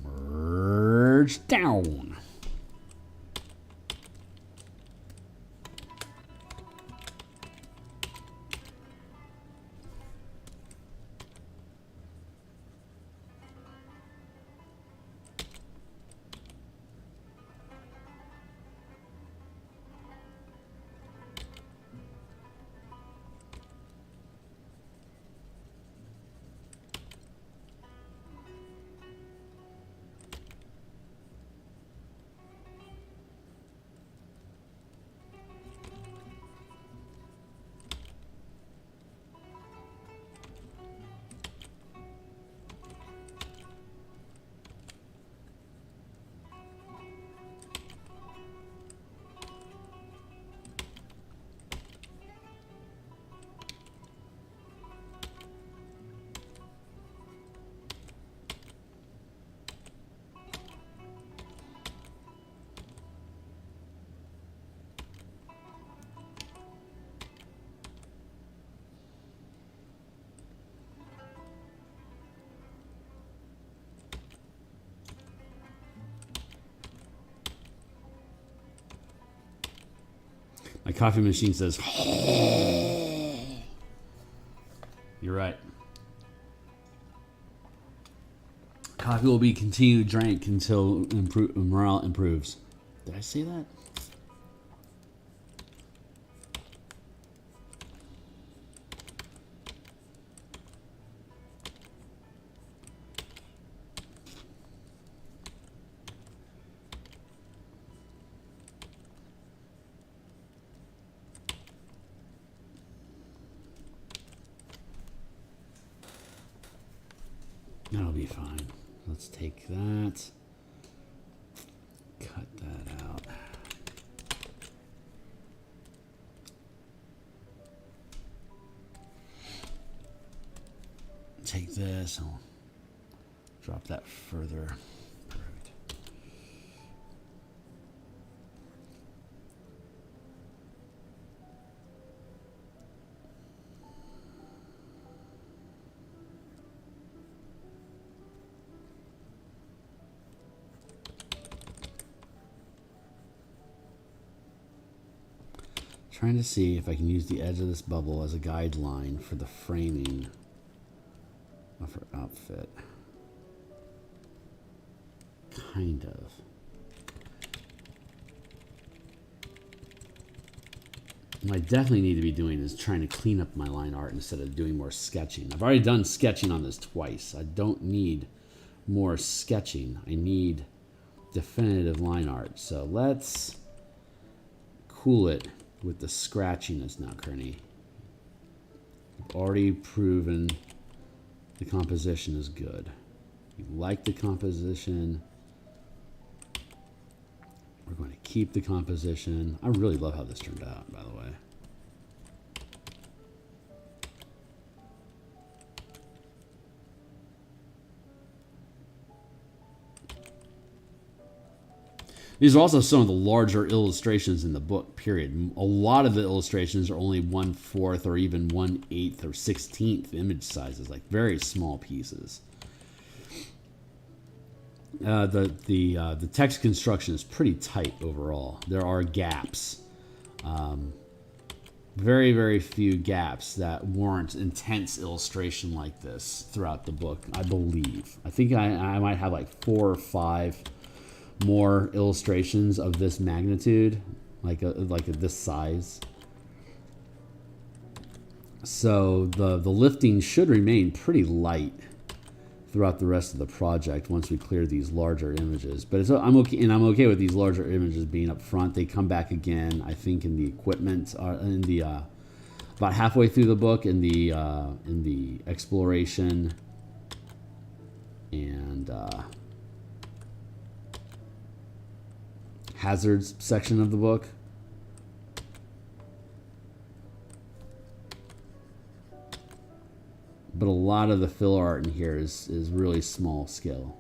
Merge down. My coffee machine says, you're right. Coffee will be continued drank until morale improves. Did I say that? That'll be fine. Let's take that. Cut that out. Take this. I'll drop that further. Perfect. Trying to see if I can use the edge of this bubble as a guideline for the framing of her outfit. Kind of. What I definitely need to be doing is trying to clean up my line art instead of doing more sketching. I've already done sketching on this twice. I don't need more sketching. I need definitive line art. So let's cool it with the scratchiness now, Kearney. I've already proven the composition is good. You like the composition. We're going to keep the composition. I really love how this turned out, by the way. These are also some of the larger illustrations in the book, period. A lot of the illustrations are only 1/4 or even 1/8 or 16th image sizes, like very small pieces. The text construction is pretty tight overall. There are gaps. Very, very few gaps that warrant intense illustration like this throughout the book, I believe. I think I might have like 4 or 5 more illustrations of this magnitude, like this size. So the lifting should remain pretty light throughout the rest of the project once we clear these larger images. But I'm okay, and I'm okay with these larger images being up front. They come back again, I think, in the equipment, in the about halfway through the book, in the exploration and and hazards section of the book. But a lot of the filler art in here is really small scale.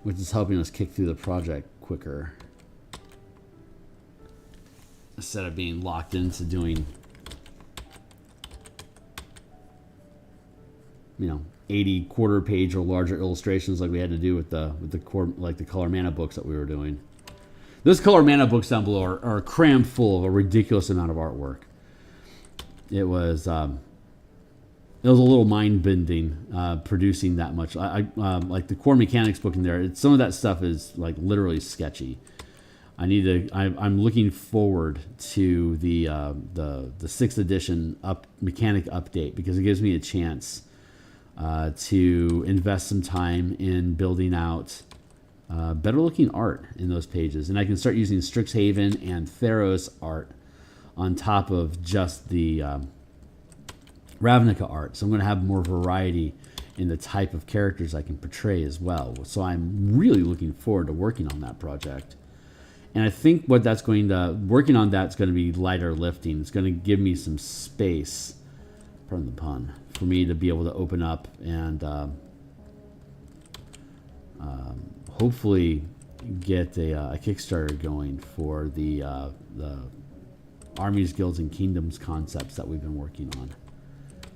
Which is helping us kick through the project quicker. Instead of being locked into doing, you know, 80 quarter page or larger illustrations like we had to do with the color mana books that we were doing. Those color mana books down below are crammed full of a ridiculous amount of artwork. It was a little mind bending producing that much. I like the core mechanics book in there. Some of that stuff is like literally sketchy. I'm looking forward to the 6th edition mechanic update, because it gives me a chance to invest some time in building out better looking art in those pages, and I can start using Strixhaven and Theros art on top of just the Ravnica art. So I'm going to have more variety in the type of characters I can portray as well. So I'm really looking forward to working on that project. And I think what that's working on that's going to be lighter lifting. It's going to give me some space, pardon the pun, for me to be able to open up and hopefully get a Kickstarter going for the armies, guilds, and kingdoms concepts that we've been working on.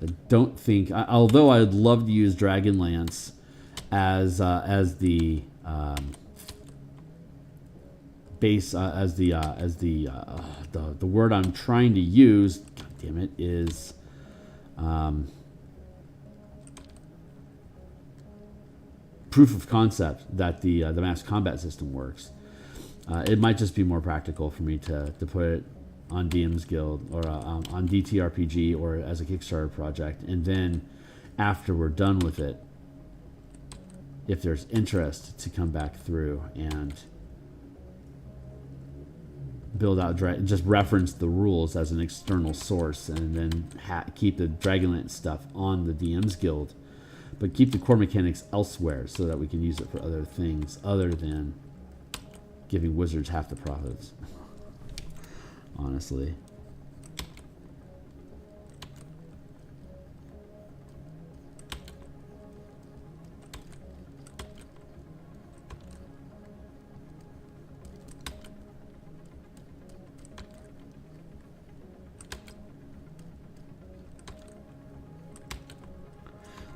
I don't think, although I'd love to use Dragonlance as the base, the word I'm trying to use, God damn it, is proof of concept that the mass combat system works. It might just be more practical for me to put it on DMsGuild or on DTRPG or as a Kickstarter project, and then after we're done with it, if there's interest, to come back through and build out, just reference the rules as an external source, and then keep the Dragonlance stuff on the DMsGuild, but keep the core mechanics elsewhere so that we can use it for other things other than giving wizards half the profits. Honestly.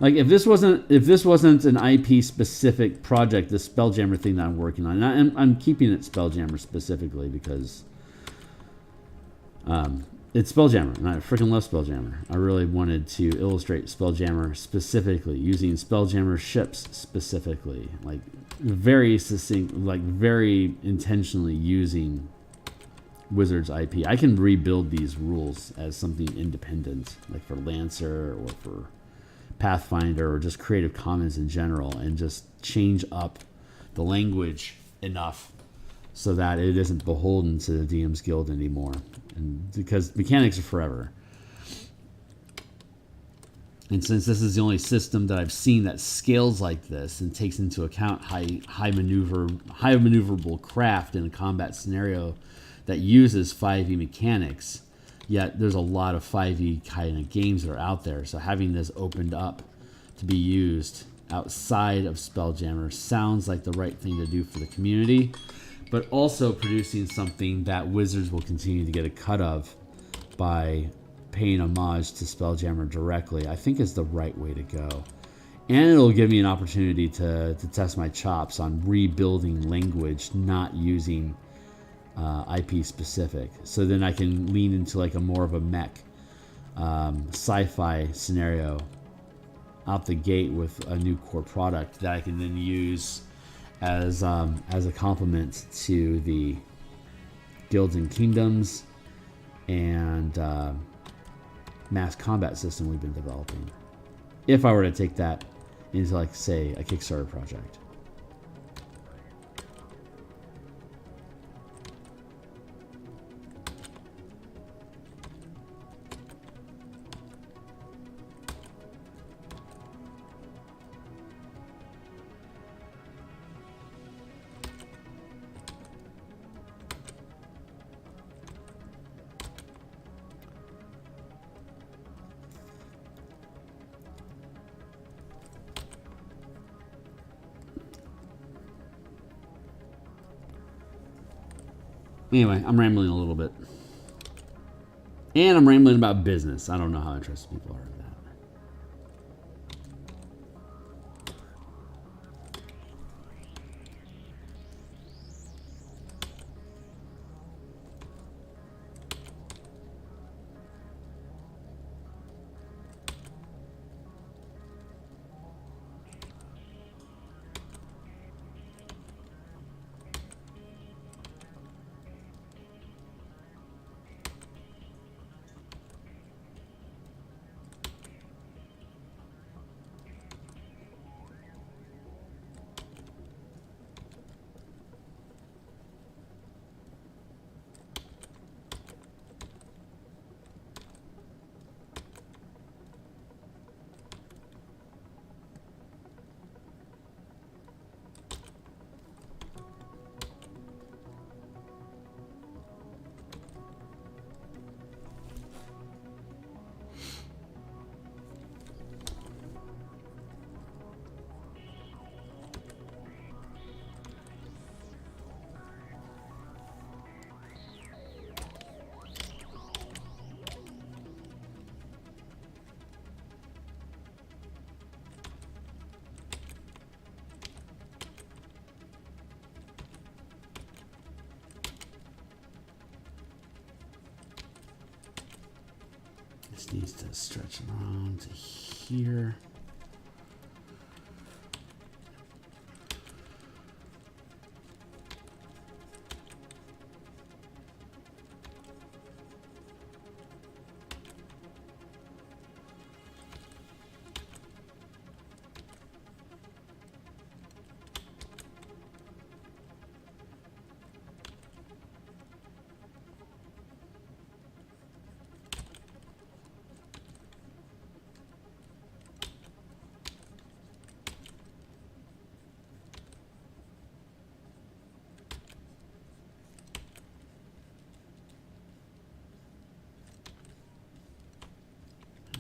Like if this wasn't an IP specific project, this Spelljammer thing that I'm working on, and I'm keeping it Spelljammer specifically because it's Spelljammer, and I freaking love Spelljammer. I really wanted to illustrate Spelljammer specifically, using Spelljammer ships specifically, like very succinct, like very intentionally using Wizards IP. I can rebuild these rules as something independent, like for Lancer or for Pathfinder or just Creative Commons in general, and just change up the language enough so that it isn't beholden to the DMsGuild anymore. And because mechanics are forever. And since this is the only system that I've seen that scales like this and takes into account high maneuverable craft in a combat scenario that uses 5e mechanics, yet there's a lot of 5e kind of games that are out there. So having this opened up to be used outside of Spelljammer sounds like the right thing to do for the community, but also producing something that Wizards will continue to get a cut of by paying homage to Spelljammer directly, I think is the right way to go. And it'll give me an opportunity to test my chops on rebuilding language, not using IP specific. So then I can lean into like a more of a mech sci-fi scenario out the gate with a new core product that I can then use as a complement to the Guilds and Kingdoms and mass combat system we've been developing. If I were to take that into, like, say, a Kickstarter project. Anyway, I'm rambling a little bit. And I'm rambling about business. I don't know how interested people are in that. This needs to stretch around to here.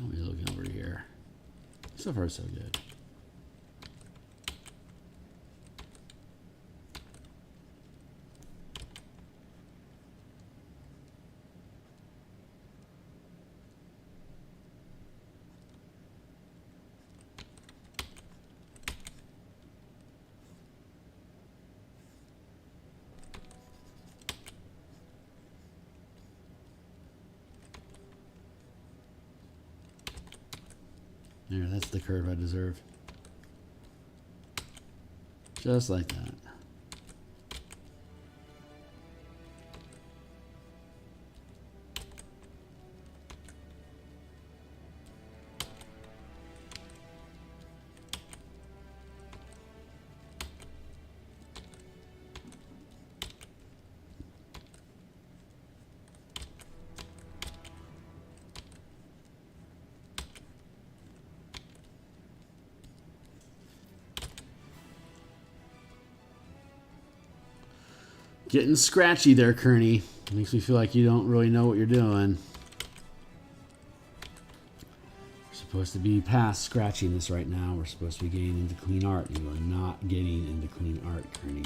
I'll be looking over here. So far, so good. There, that's the curve I deserve. Just like that. Getting scratchy there, Kearney. Makes me feel like you don't really know what you're doing. We're supposed to be past scratchiness right now. We're supposed to be getting into clean art. You are not getting into clean art, Kearney.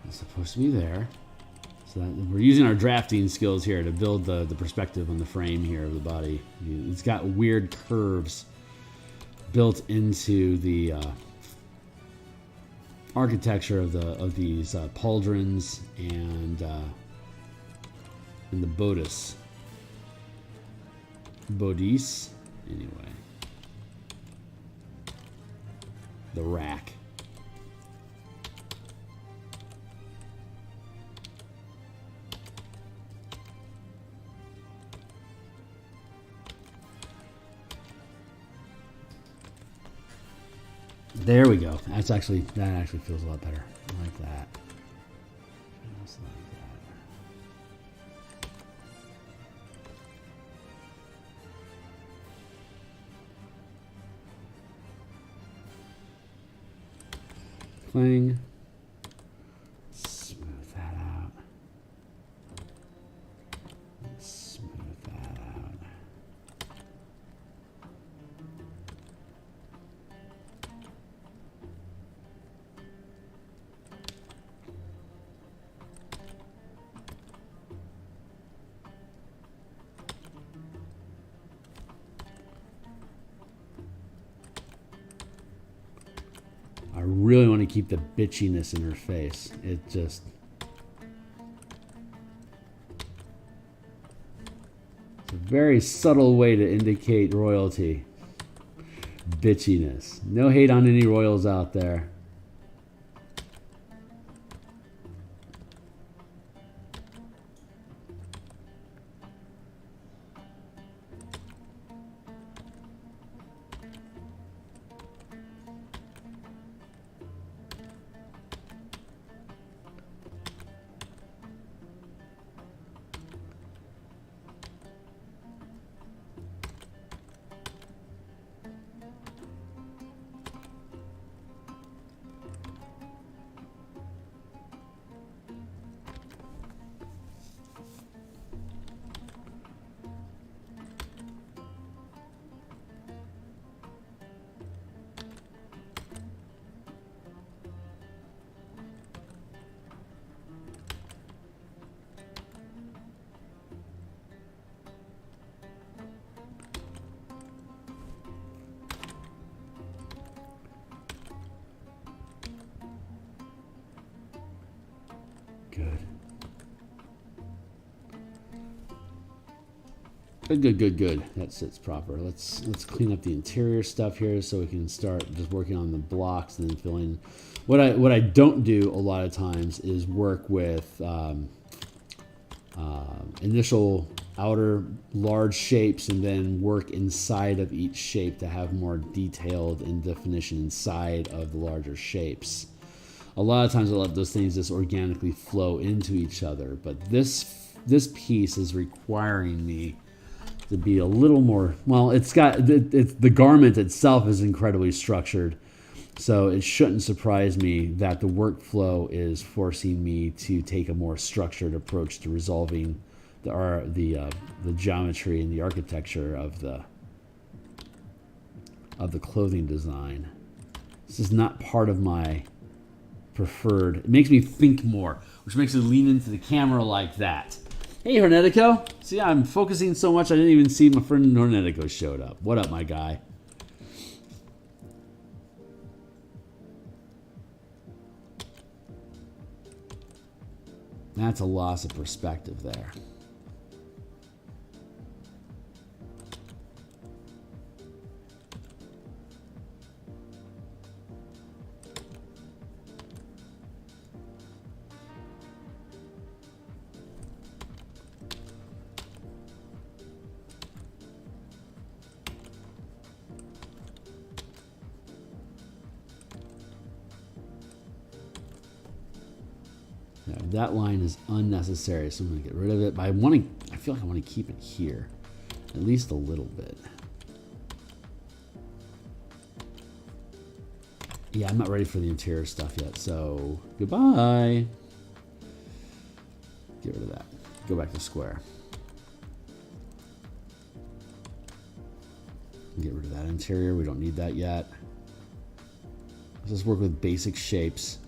It's supposed to be there. So that we're using our drafting skills here to build the perspective on the frame here of the body. It's got weird curves built into the architecture of these pauldrons and the bodice. Bodice, anyway. The rack. There we go. That actually feels a lot better. I like that. Just like that. Cling. Smooth that out. Smooth that out. I really want to keep the bitchiness in her face. It just... It's a very subtle way to indicate royalty. Bitchiness. No hate on any royals out there. Good. Good. That sits proper. Let's clean up the interior stuff here so we can start just working on the blocks and then filling. What I don't do a lot of times is work with initial outer large shapes and then work inside of each shape to have more detailed and definition inside of the larger shapes. A lot of times I let those things just organically flow into each other, but this piece is requiring me to be a little more, well, it's the garment itself is incredibly structured, so it shouldn't surprise me that the workflow is forcing me to take a more structured approach to resolving the geometry and the architecture of the clothing design. This is not part of my preferred. It makes me think more, which makes me lean into the camera like that. Hey, Hornetico. See, I'm focusing so much I didn't even see my friend Hornetico showed up. What up, my guy? That's a loss of perspective there. That line is unnecessary, so I'm going to get rid of it. But I feel like I want to keep it here, at least a little bit. Yeah, I'm not ready for the interior stuff yet, so goodbye. Get rid of that. Go back to square. Get rid of that interior. We don't need that yet. Let's just work with basic shapes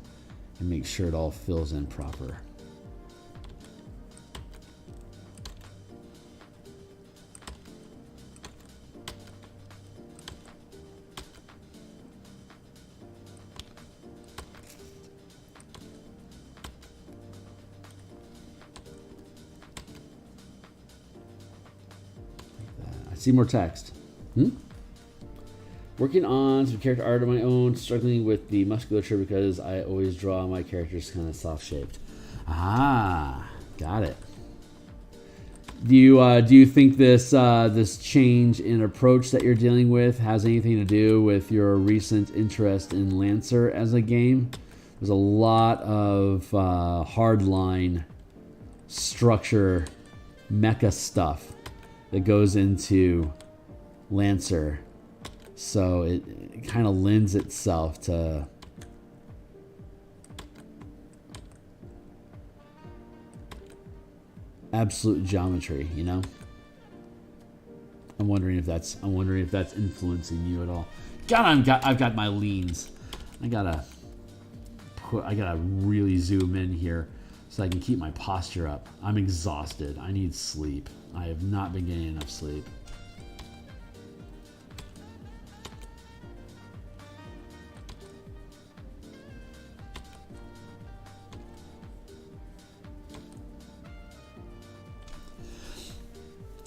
and make sure it all fills in proper. I see more text. Working on some character art of my own, struggling with the musculature because I always draw my characters kind of soft-shaped. Ah, got it. Do you think this change in approach that you're dealing with has anything to do with your recent interest in Lancer as a game? There's a lot of hardline structure mecha stuff that goes into Lancer, so it kind of lends itself to absolute geometry, you know. I'm wondering if that's influencing you at all. God, I've got my leans. I gotta really zoom in here so I can keep my posture up. I'm exhausted. I need sleep. I have not been getting enough sleep.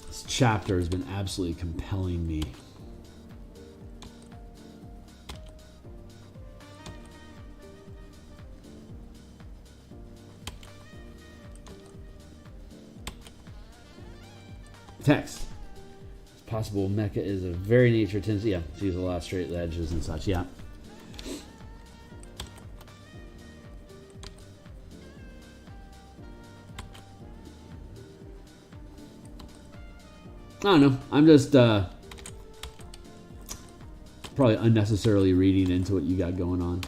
This chapter has been absolutely compelling me. Text. It's possible mecha is a very nature tendency. Yeah, to use a lot of straight edges and such. Yeah. I don't know. I'm just probably unnecessarily reading into what you got going on.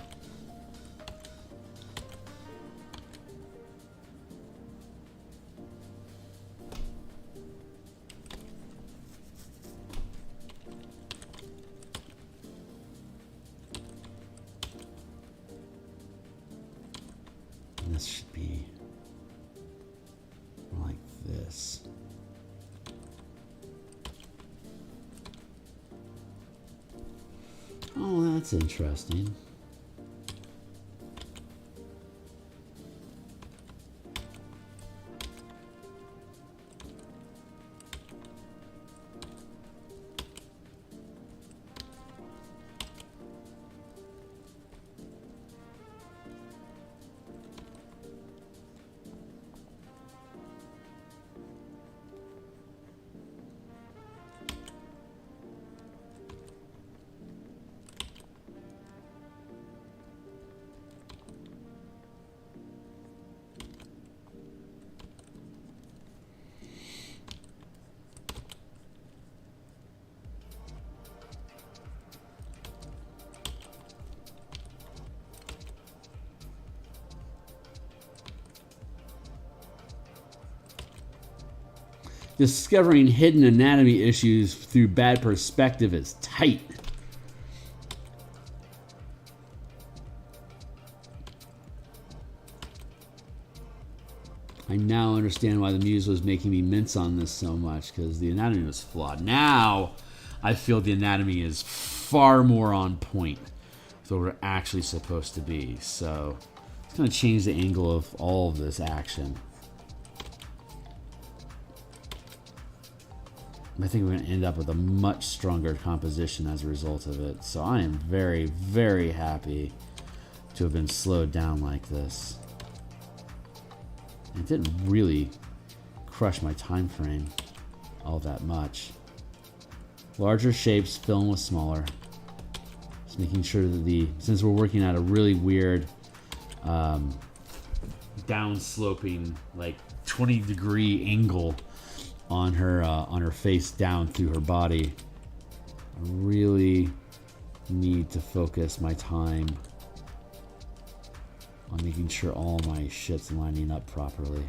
This should be like this. Oh, that's interesting. Discovering hidden anatomy issues through bad perspective is tight. I now understand why the muse was making me mince on this so much, because the anatomy was flawed. Now I feel the anatomy is far more on point with what we're actually supposed to be. So it's going to change the angle of all of this action. I think we're going to end up with a much stronger composition as a result of it. So I am very, very happy to have been slowed down like this. It didn't really crush my time frame all that much. Larger shapes fill in with smaller. Just making sure that since we're working at a really weird down-sloping, like 20-degree angle on her face down through her body, I really need to focus my time on making sure all my shit's lining up properly.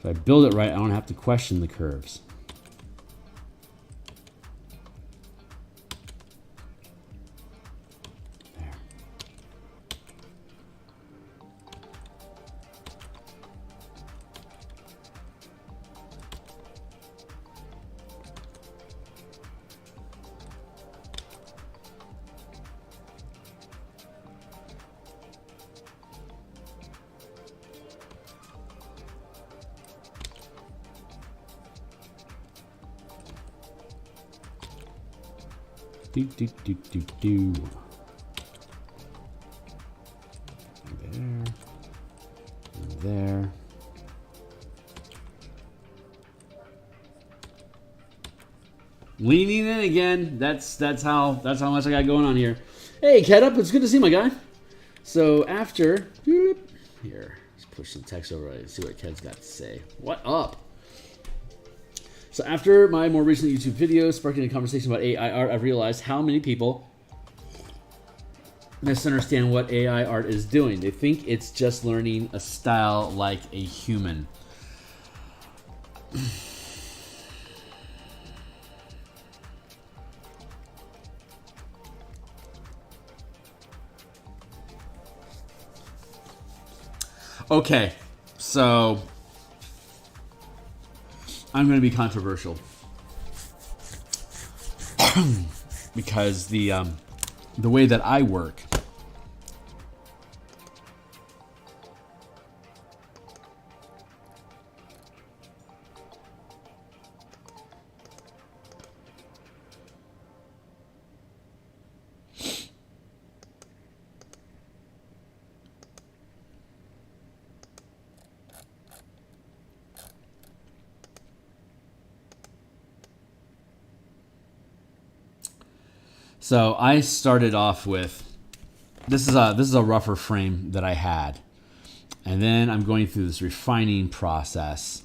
If I build it right, I don't have to question the curves. There. Do, do, do, do, do. There. And there. Leaning in again. That's how much I got going on here. Hey, Cat Up, it's good to see you, my guy. So after here, let's push some text over and see what Ked's got to say. What up? So after my more recent YouTube videos sparking a conversation about AI art, I've realized how many people misunderstand what AI art is doing. They think it's just learning a style like a human. Okay, so I'm going to be controversial because the way that I work, so I started off with this is a rougher frame that I had, and then I'm going through this refining process,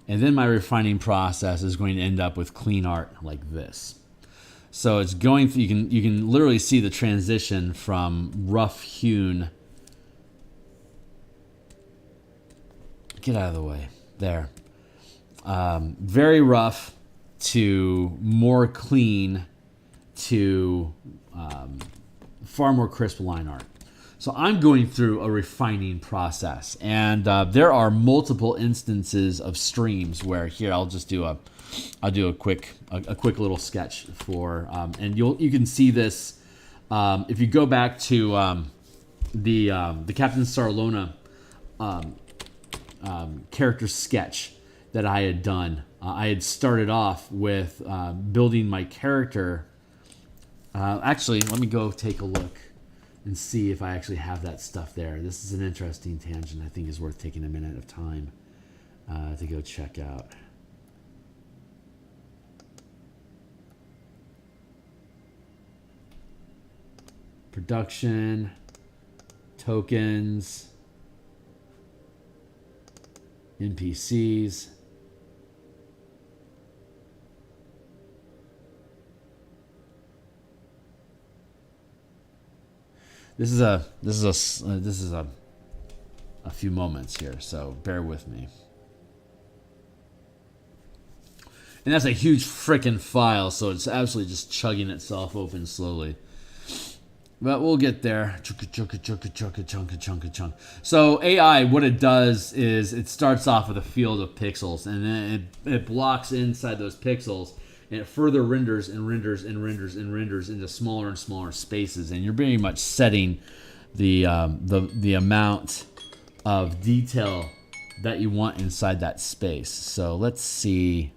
and then my refining process is going to end up with clean art like this. So it's going through, you can literally see the transition from rough hewn. Get out of the way there. Very rough to more clean to far more crisp line art. So I'm going through a refining process, and there are multiple instances of streams where here I'll do a quick little sketch for, and you can see this if you go back to the Captain Sarlona character sketch that I had done. I had started off with building my character. Actually, let me go take a look and see if I actually have that stuff there. This is an interesting tangent I think is worth taking a minute of time to go check out. Production, tokens, NPCs. This is a few moments here, so bear with me. And that's a huge frickin' file, so it's absolutely just chugging itself open slowly. But we'll get there. Chunka. So AI, what it does is it starts off with a field of pixels, and then it blocks inside those pixels, and it further renders into smaller and smaller spaces, and you're very much setting the amount of detail that you want inside that space. So let's see.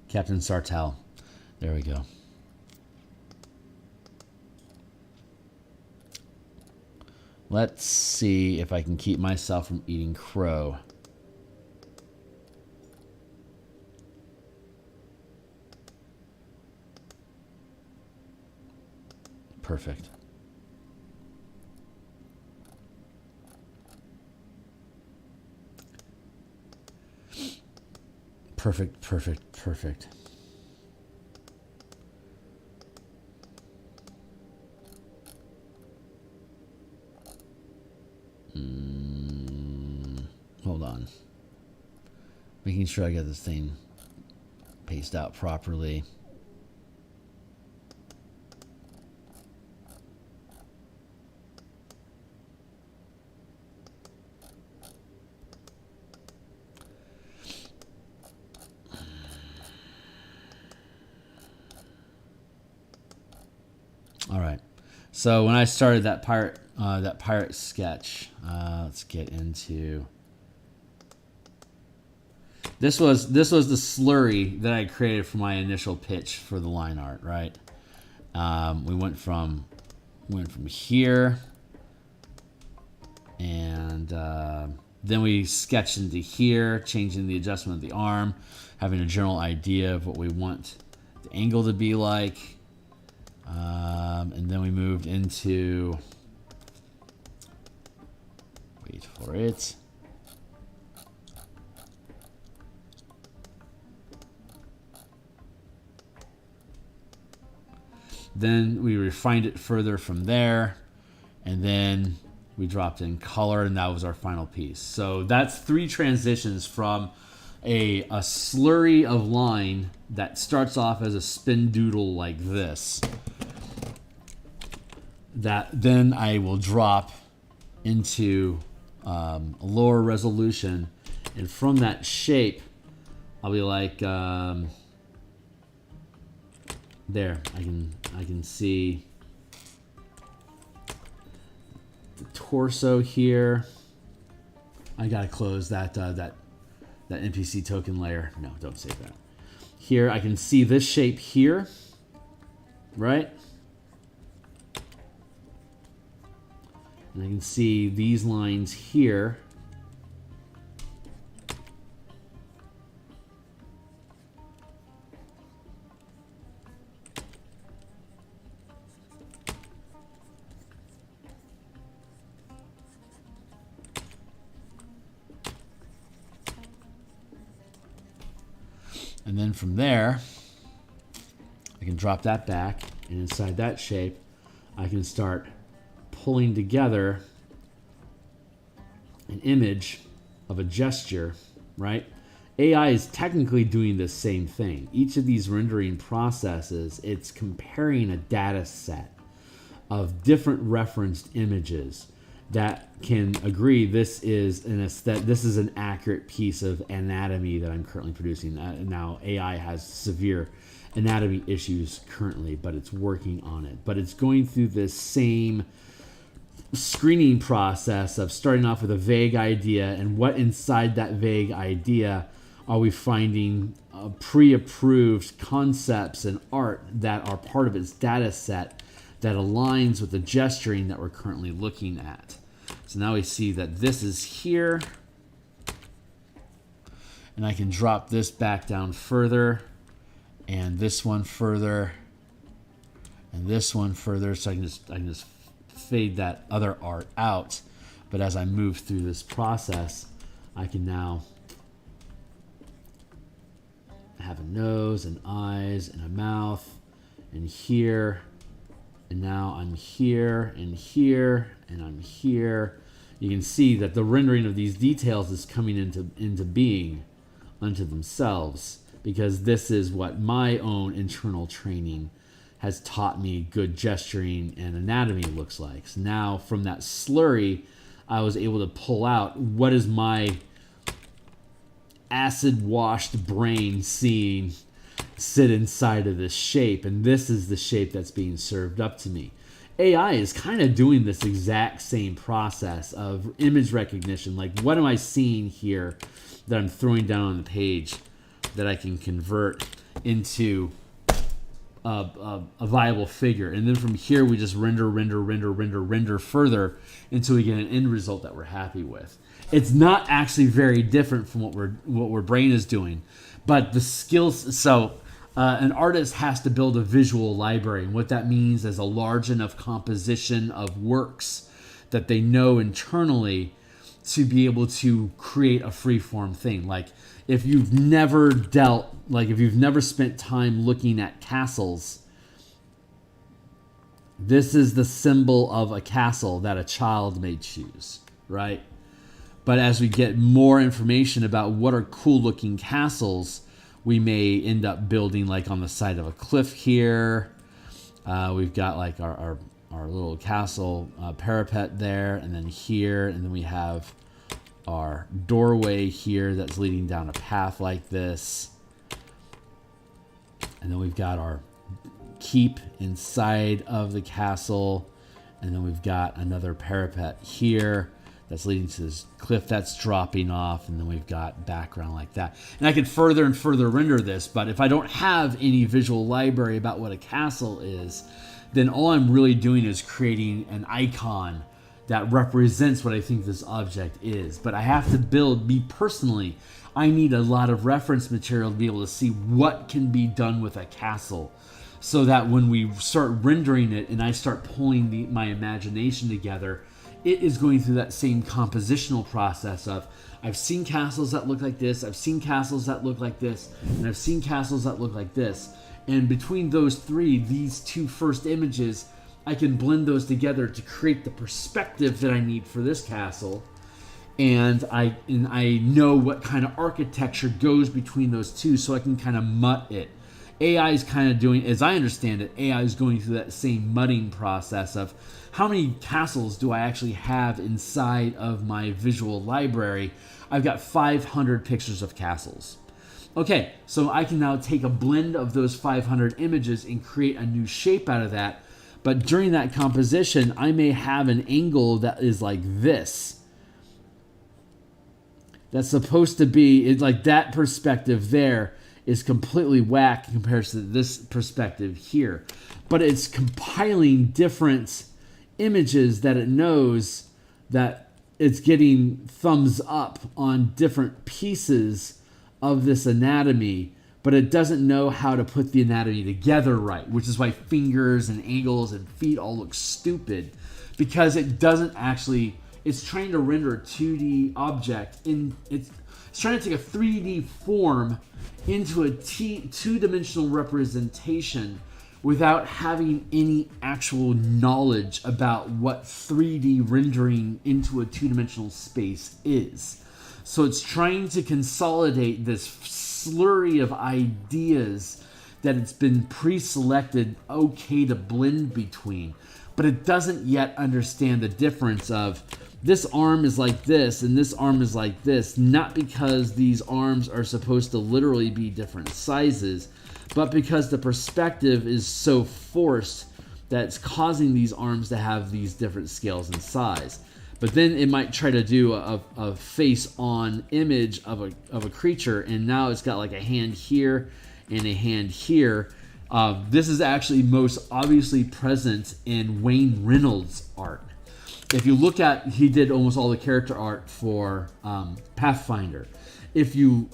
Captain Sartell. There we go. Let's see if I can keep myself from eating crow. Perfect. Perfect. Hold on. Making sure I get this thing paced out properly. All right. So when I started that pirate sketch, let's get into This was the slurry that I created for my initial pitch for the line art, right? We went from here, and then we sketched into here, changing the adjustment of the arm, having a general idea of what we want the angle to be like, and then we moved into, wait for it. Then we refined it further from there, and then we dropped in color, and that was our final piece. So that's 3 transitions from a slurry of line that starts off as a spin doodle like this, that then I will drop into a lower resolution, and from that shape, I'll be like, there, I can see the torso here. I gotta close that that NPC token layer. No, don't save that. Here, I can see this shape here, right? And I can see these lines here. And then from there, I can drop that back, and inside that shape, I can start pulling together an image of a gesture, right? AI is technically doing the same thing. Each of these rendering processes, it's comparing a data set of different referenced images that can agree this is an accurate piece of anatomy that I'm currently producing. Now AI has severe anatomy issues currently, but it's working on it. But it's going through this same screening process of starting off with a vague idea, and what inside that vague idea are we finding pre-approved concepts and art that are part of its data set that aligns with the gesturing that we're currently looking at. So now we see that this is here, and I can drop this back down further, and this one further, and this one further, so I can just fade that other art out. But as I move through this process, I can now have a nose and eyes and a mouth, and here, and now I'm here and here and I'm here. You can see that the rendering of these details is coming into being unto themselves, because this is what my own internal training has taught me good gesturing and anatomy looks like. So now from that slurry, I was able to pull out what is my acid washed brain seeing sit inside of this shape, and this is the shape that's being served up to me. AI is kind of doing this exact same process of image recognition. Like, what am I seeing here that I'm throwing down on the page that I can convert into a viable figure? And then from here, we just render further until we get an end result that we're happy with. It's not actually very different from what our brain is doing, but the skills. So an artist has to build a visual library, and what that means is a large enough composition of works that they know internally to be able to create a freeform thing. Like, if you've never spent time looking at castles, this is the symbol of a castle that a child may choose, right? But as we get more information about what are cool looking castles, we may end up building like on the side of a cliff here. We've got like our little castle parapet there, and then here, and then we have our doorway here that's leading down a path like this. And then we've got our keep inside of the castle, and then we've got another parapet here that's leading to this cliff that's dropping off, and then we've got background like that. And I could further and further render this, but if I don't have any visual library about what a castle is, then all I'm really doing is creating an icon that represents what I think this object is. But I have to build, me personally, I need a lot of reference material to be able to see what can be done with a castle, so that when we start rendering it and I start pulling my imagination together, it is going through that same compositional process of, I've seen castles that look like this, I've seen castles that look like this, and I've seen castles that look like this. And between those three, these two first images, I can blend those together to create the perspective that I need for this castle. And I know what kind of architecture goes between those two, so I can kind of mutt it. AI is kind of doing, as I understand it, AI is going through that same mudding process of, how many castles do I actually have inside of my visual library? I've got 500 pictures of castles. Okay, so I can now take a blend of those 500 images and create a new shape out of that. But during that composition, I may have an angle that is like this. That's supposed to be, it's like that perspective there is completely whack compared to this perspective here. But it's compiling different images that it knows that it's getting thumbs up on different pieces of this anatomy, but it doesn't know how to put the anatomy together right, which is why fingers and ankles and feet all look stupid, because it doesn't actually, it's trying to render a 2D object it's trying to take a 3D form into a two-dimensional representation without having any actual knowledge about what 3D rendering into a two-dimensional space is. So it's trying to consolidate this slurry of ideas that it's been pre-selected okay to blend between, but it doesn't yet understand the difference of, this arm is like this and this arm is like this, not because these arms are supposed to literally be different sizes, but because the perspective is so forced that it's causing these arms to have these different scales and size. But then it might try to do a face-on image of a creature, and now it's got like a hand here and a hand here. This is actually most obviously present in Wayne Reynolds' art. If you look at, he did almost all the character art for Pathfinder. If you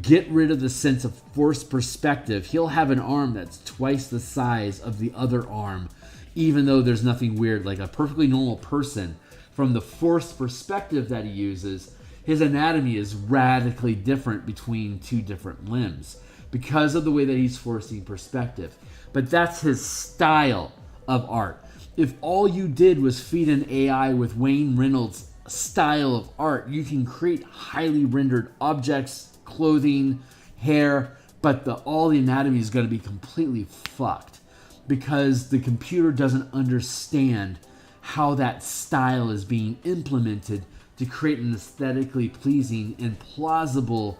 get rid of the sense of forced perspective, he'll have an arm that's twice the size of the other arm, even though there's nothing weird. Like a perfectly normal person, from the forced perspective that he uses, his anatomy is radically different between two different limbs because of the way that he's forcing perspective. But that's his style of art. If all you did was feed an AI with Wayne Reynolds' style of art, you can create highly rendered objects, clothing, hair, but all the anatomy is going to be completely fucked because the computer doesn't understand how that style is being implemented to create an aesthetically pleasing and plausible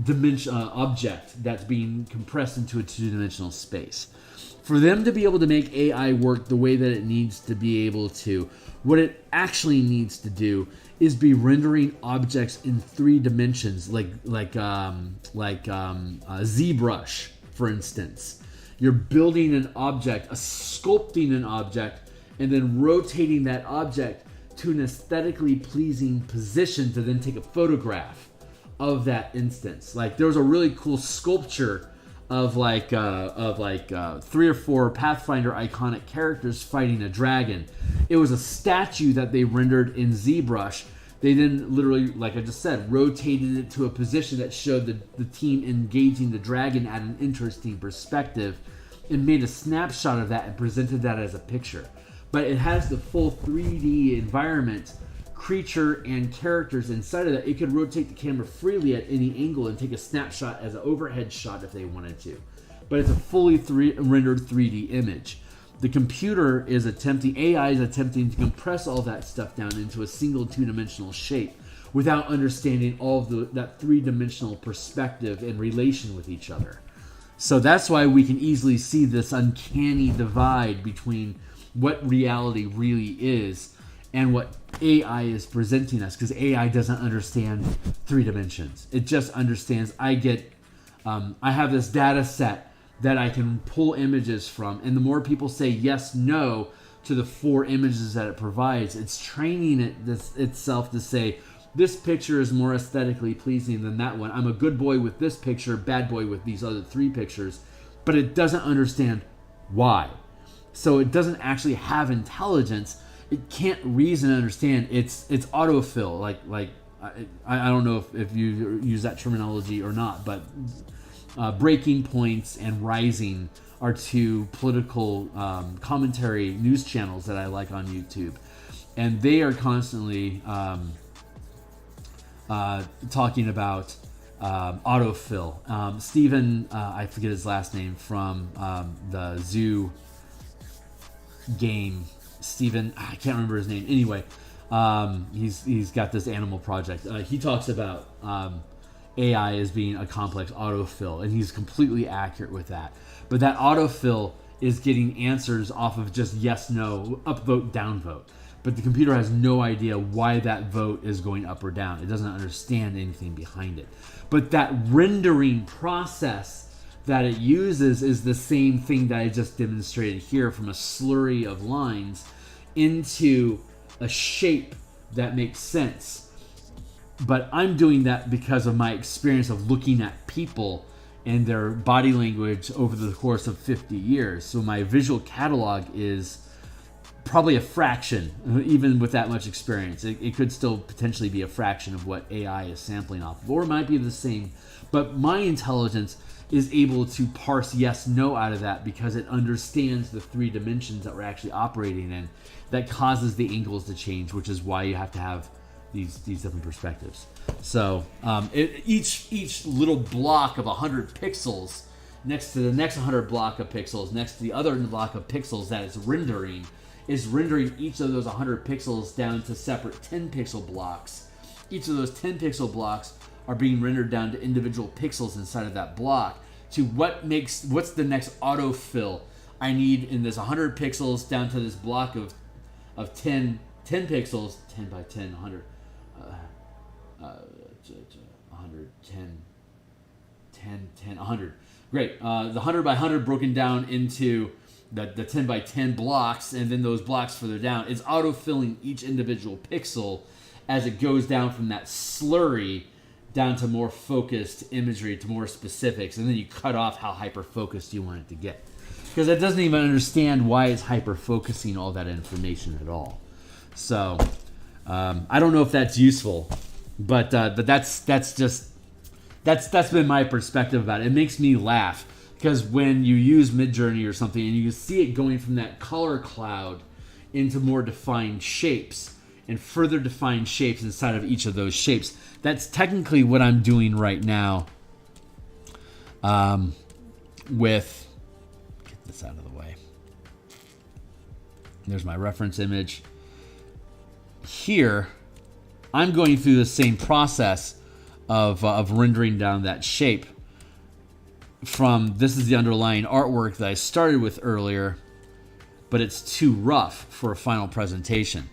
object that's being compressed into a two-dimensional space. For them to be able to make AI work the way that it needs to be able to, what it actually needs to do is be rendering objects in 3 dimensions, like ZBrush, for instance. You're building an object, sculpting an object, and then rotating that object to an aesthetically pleasing position to then take a photograph of that instance. Like there was a really cool sculpture of 3 or 4 Pathfinder iconic characters fighting a dragon. It was a statue that they rendered in ZBrush. They then literally, like I just said, rotated it to a position that showed the team engaging the dragon at an interesting perspective and made a snapshot of that and presented that as a picture. But it has the full 3D environment, creature and characters inside of that. It could rotate the camera freely at any angle and take a snapshot as an overhead shot if they wanted to. But it's a fully rendered 3D image. The computer is attempting, AI is attempting to compress all that stuff down into a single 2-dimensional shape without understanding all of that 3-dimensional perspective and relation with each other. So that's why we can easily see this uncanny divide between what reality really is and what AI is presenting us, because AI doesn't understand 3 dimensions. It just understands, I have this data set that I can pull images from, and the more people say yes, no to the 4 images that it provides, it's training itself to say, this picture is more aesthetically pleasing than that one. I'm a good boy with this picture, bad boy with these other 3 pictures, but it doesn't understand why. So it doesn't actually have intelligence. It can't reason and understand. It's autofill. I don't know if you use that terminology or not, but Breaking Points and Rising are 2 political commentary news channels that I like on YouTube, and they are constantly talking about autofill. Stephen, I forget his last name, from the Zoo game. Stephen, I can't remember his name. Anyway, he's got this animal project. He talks about AI as being a complex autofill, and he's completely accurate with that. But that autofill is getting answers off of just yes, no, upvote, downvote. But the computer has no idea why that vote is going up or down. It doesn't understand anything behind it. But that rendering process that it uses is the same thing that I just demonstrated here, from a slurry of lines into a shape that makes sense. But I'm doing that because of my experience of looking at people and their body language over the course of 50 years. So my visual catalog is probably a fraction, even with that much experience. It could still potentially be a fraction of what AI is sampling off of, or it might be the same. But my intelligence is able to parse yes, no out of that, because it understands the 3 dimensions that we're actually operating in. That causes the angles to change, which is why you have to have these different perspectives. So each little block of 100 pixels next to the next 100 block of pixels next to the other block of pixels that it's rendering is rendering each of those 100 pixels down to separate 10 pixel blocks. Each of those 10 pixel blocks are being rendered down to individual pixels inside of that block, to what's the next autofill I need in this 100 pixels down to this block of 10 pixels, 10 by 10, 100, 100, 10, 100. Great. The 100 by 100 broken down into the 10 by 10 blocks, and then those blocks further down. It's autofilling each individual pixel as it goes down from that slurry down to more focused imagery, to more specifics, and then you cut off how hyper-focused you want it to get. Because it doesn't even understand why it's hyper-focusing all that information at all. So, I don't know if that's useful, but that's been my perspective about it. It makes me laugh, because when you use Midjourney or something and you see it going from that color cloud into more defined shapes and further defined shapes inside of each of those shapes, that's technically what I'm doing right now with, get this out of the way. There's my reference image. Here, I'm going through the same process of rendering down that shape from, this is the underlying artwork that I started with earlier, but it's too rough for a final presentation.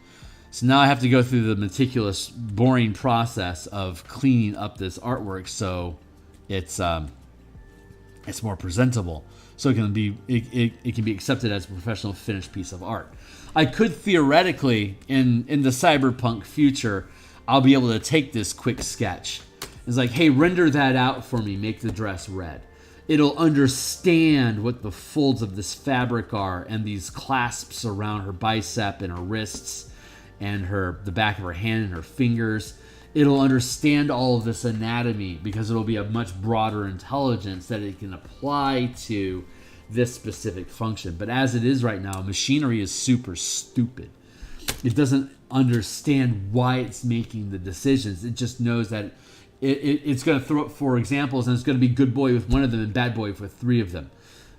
So now I have to go through the meticulous, boring process of cleaning up this artwork so it's more presentable, so it can be accepted as a professional finished piece of art. I could theoretically, in the cyberpunk future, I'll be able to take this quick sketch. It's like, hey, render that out for me, make the dress red. It'll understand what the folds of this fabric are, and these clasps around her bicep and her wrists and the back of her hand and her fingers. It'll understand all of this anatomy, because it'll be a much broader intelligence that it can apply to this specific function. But as it is right now, machinery is super stupid. It doesn't understand why it's making the decisions. It just knows that it's going to throw up 4 examples, and it's going to be good boy with one of them and bad boy with 3 of them.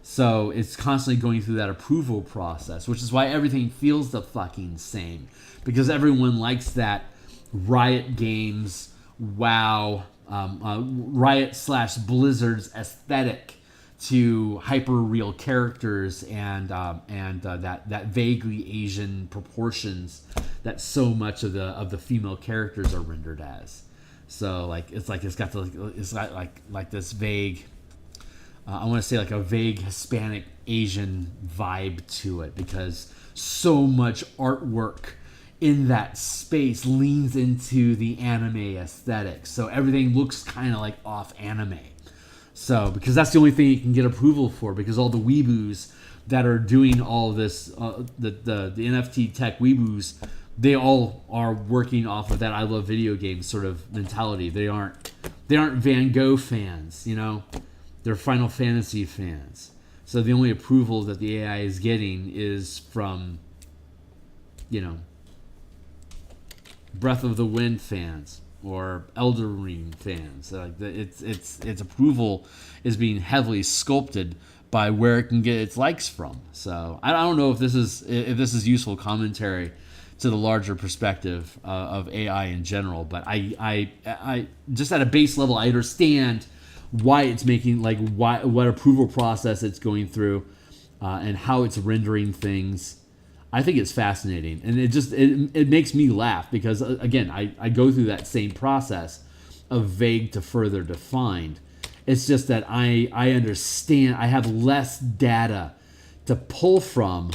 So it's constantly going through that approval process, which is why everything feels the fucking same, because everyone likes that Riot Games, WoW, Riot/Blizzard's aesthetic to hyper real characters and that vaguely Asian proportions that so much of the female characters are rendered as. So it's got this vague, I want to say like a vague Hispanic Asian vibe to it, because so much artwork in that space leans into the anime aesthetic. So everything looks kind of like off anime. So, because that's the only thing you can get approval for, because all the weeboos that are doing all this, the NFT tech weeboos, they all are working off of that I love video games sort of mentality. They aren't Van Gogh fans, you know? They're Final Fantasy fans. So the only approval that the AI is getting is from, you know, Breath of the Wind fans or Elder Ring fans. Its approval is being heavily sculpted by where it can get its likes from. So I don't know if this is useful commentary to the larger perspective of AI in general, but I just at a base level, I understand why it's making, like, what approval process it's going through, and how it's rendering things. I think it's fascinating, and it makes me laugh because, again, I go through that same process of vague to further defined. It's just that I understand I have less data to pull from,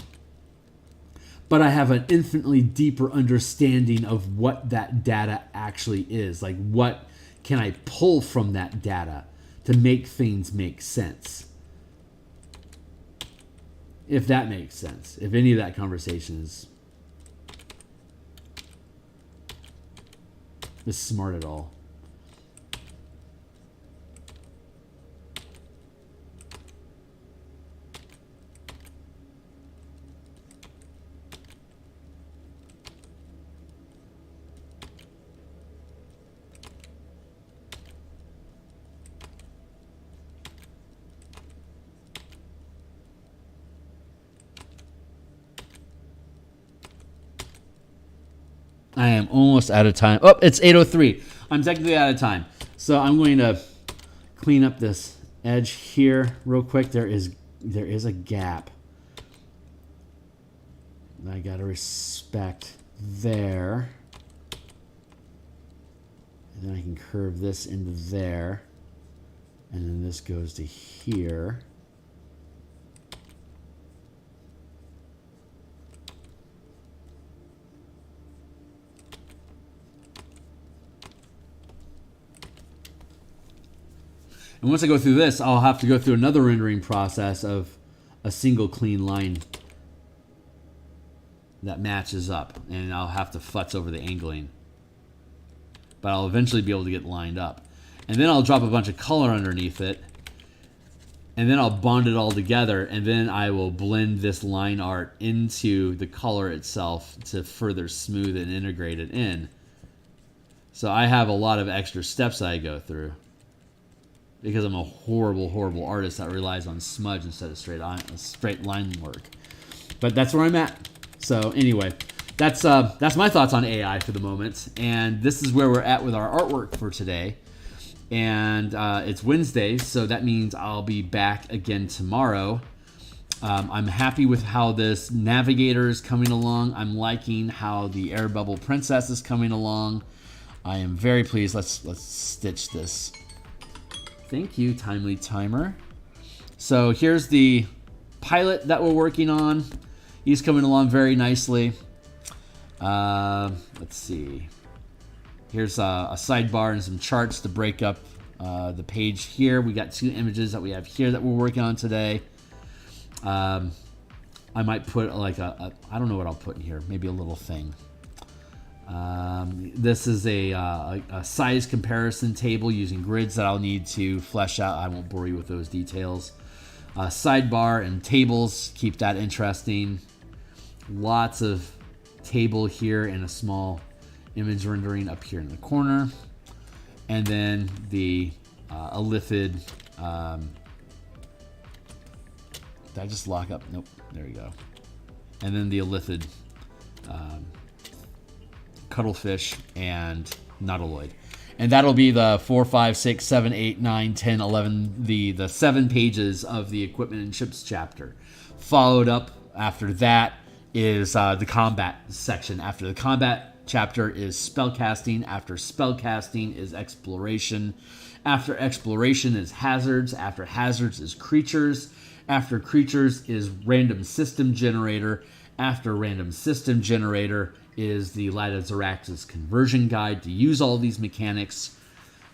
but I have an infinitely deeper understanding of what that data actually is. Like, what can I pull from that data to make things make sense? If that makes sense. If any of that conversation is smart at all. I am almost out of time. Oh, it's 8:03. I'm technically out of time. So I'm going to clean up this edge here real quick. There is a gap I got to respect there. And then I can curve this into there. And then this goes to here. And once I go through this, I'll have to go through another rendering process of a single clean line that matches up. And I'll have to futz over the angling. But I'll eventually be able to get lined up. And then I'll drop a bunch of color underneath it. And then I'll bond it all together. And then I will blend this line art into the color itself to further smooth and integrate it in. So I have a lot of extra steps I go through, because I'm a horrible, horrible artist that relies on smudge instead of straight line work. But that's where I'm at. So anyway, that's my thoughts on AI for the moment. And this is where we're at with our artwork for today. And it's Wednesday, so that means I'll be back again tomorrow. I'm happy with how this Navigator is coming along. I'm liking how the Air Bubble Princess is coming along. I am very pleased. Let's stitch this. Thank you, Timely Timer. So here's the pilot that we're working on. He's coming along very nicely. Let's see. Here's a sidebar and some charts to break up the page here. We got 2 images that we have here that we're working on today. I might put like I don't know what I'll put in here. Maybe a little thing. This is a size comparison table using grids that I'll need to flesh out. I won't bore you with those details. Sidebar and tables, keep that interesting. Lots of table here and a small image rendering up here in the corner. And then the ellipsid. Did I just lock up? Nope. There you go. And then the ellipsid. Cuttlefish and nautiloid. And that'll be the 4, 5, 6, 7, 8, 9, 10, 11, the 7 pages of the equipment and ships chapter. Followed up after that is the combat section. After the combat chapter is spellcasting. After spellcasting is exploration. After exploration is hazards. After hazards is creatures. After creatures is random system generator. After random system generator is the Light of Zarax's conversion guide to use all these mechanics.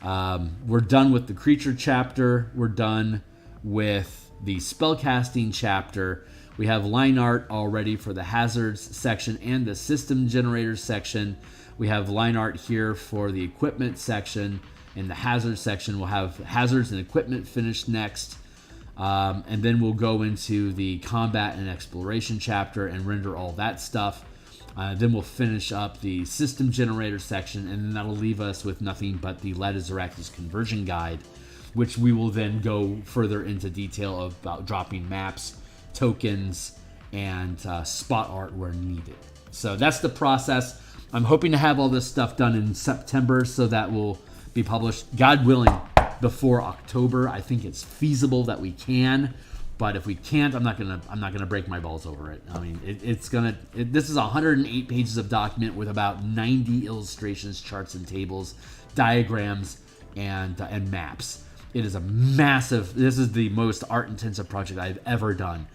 We're done with the creature chapter. We're done with the spellcasting chapter. We have line art already for the hazards section and the system generator section. We have line art here for the equipment section. In the hazards section, we'll have hazards and equipment finished next. And then we'll go into the combat and exploration chapter and render all that stuff. Then we'll finish up the system generator section, and then that'll leave us with nothing but the Light of Zarax's conversion guide, which we will then go further into detail about dropping maps, tokens, and spot art where needed. So that's the process. I'm hoping to have all this stuff done in September, so that will be published, God willing, before October. I think it's feasible that we can, but if we can't, I'm not gonna break my balls over it. I mean, this is 108 pages of document with about 90 illustrations, charts, and tables, diagrams, and maps. It is a massive. This is the most art-intensive project I've ever done,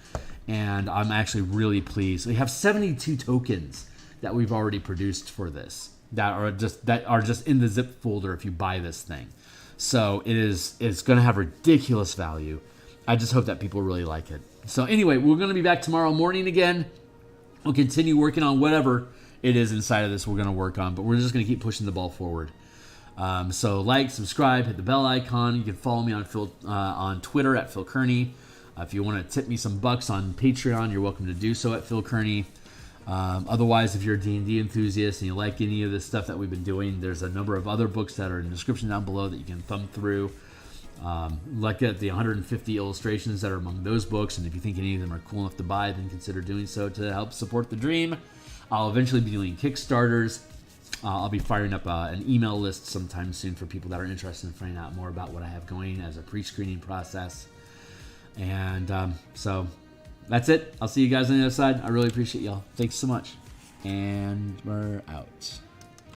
and I'm actually really pleased. We have 72 tokens that we've already produced for this that are just in the zip folder if you buy this thing. So it's going to have ridiculous value. I just hope that people really like it. So anyway, we're going to be back tomorrow morning again. We'll continue working on whatever it is inside of this we're going to work on, but we're just going to keep pushing the ball forward. So like, subscribe, hit the bell icon. You can follow me on Twitter at Phil Kearney. If you want to tip me some bucks on Patreon, you're welcome to do so at Phil Kearney. Otherwise, if you're a D&D enthusiast and you like any of this stuff that we've been doing, there's a number of other books that are in the description down below that you can thumb through. Look at the 150 illustrations that are among those books, and if you think any of them are cool enough to buy, then consider doing so to help support the dream. I'll eventually be doing Kickstarters. I'll be firing up an email list sometime soon for people that are interested in finding out more about what I have going as a pre-screening process. And so that's it. I'll see you guys on the other side. I really appreciate y'all. Thanks so much. And we're out.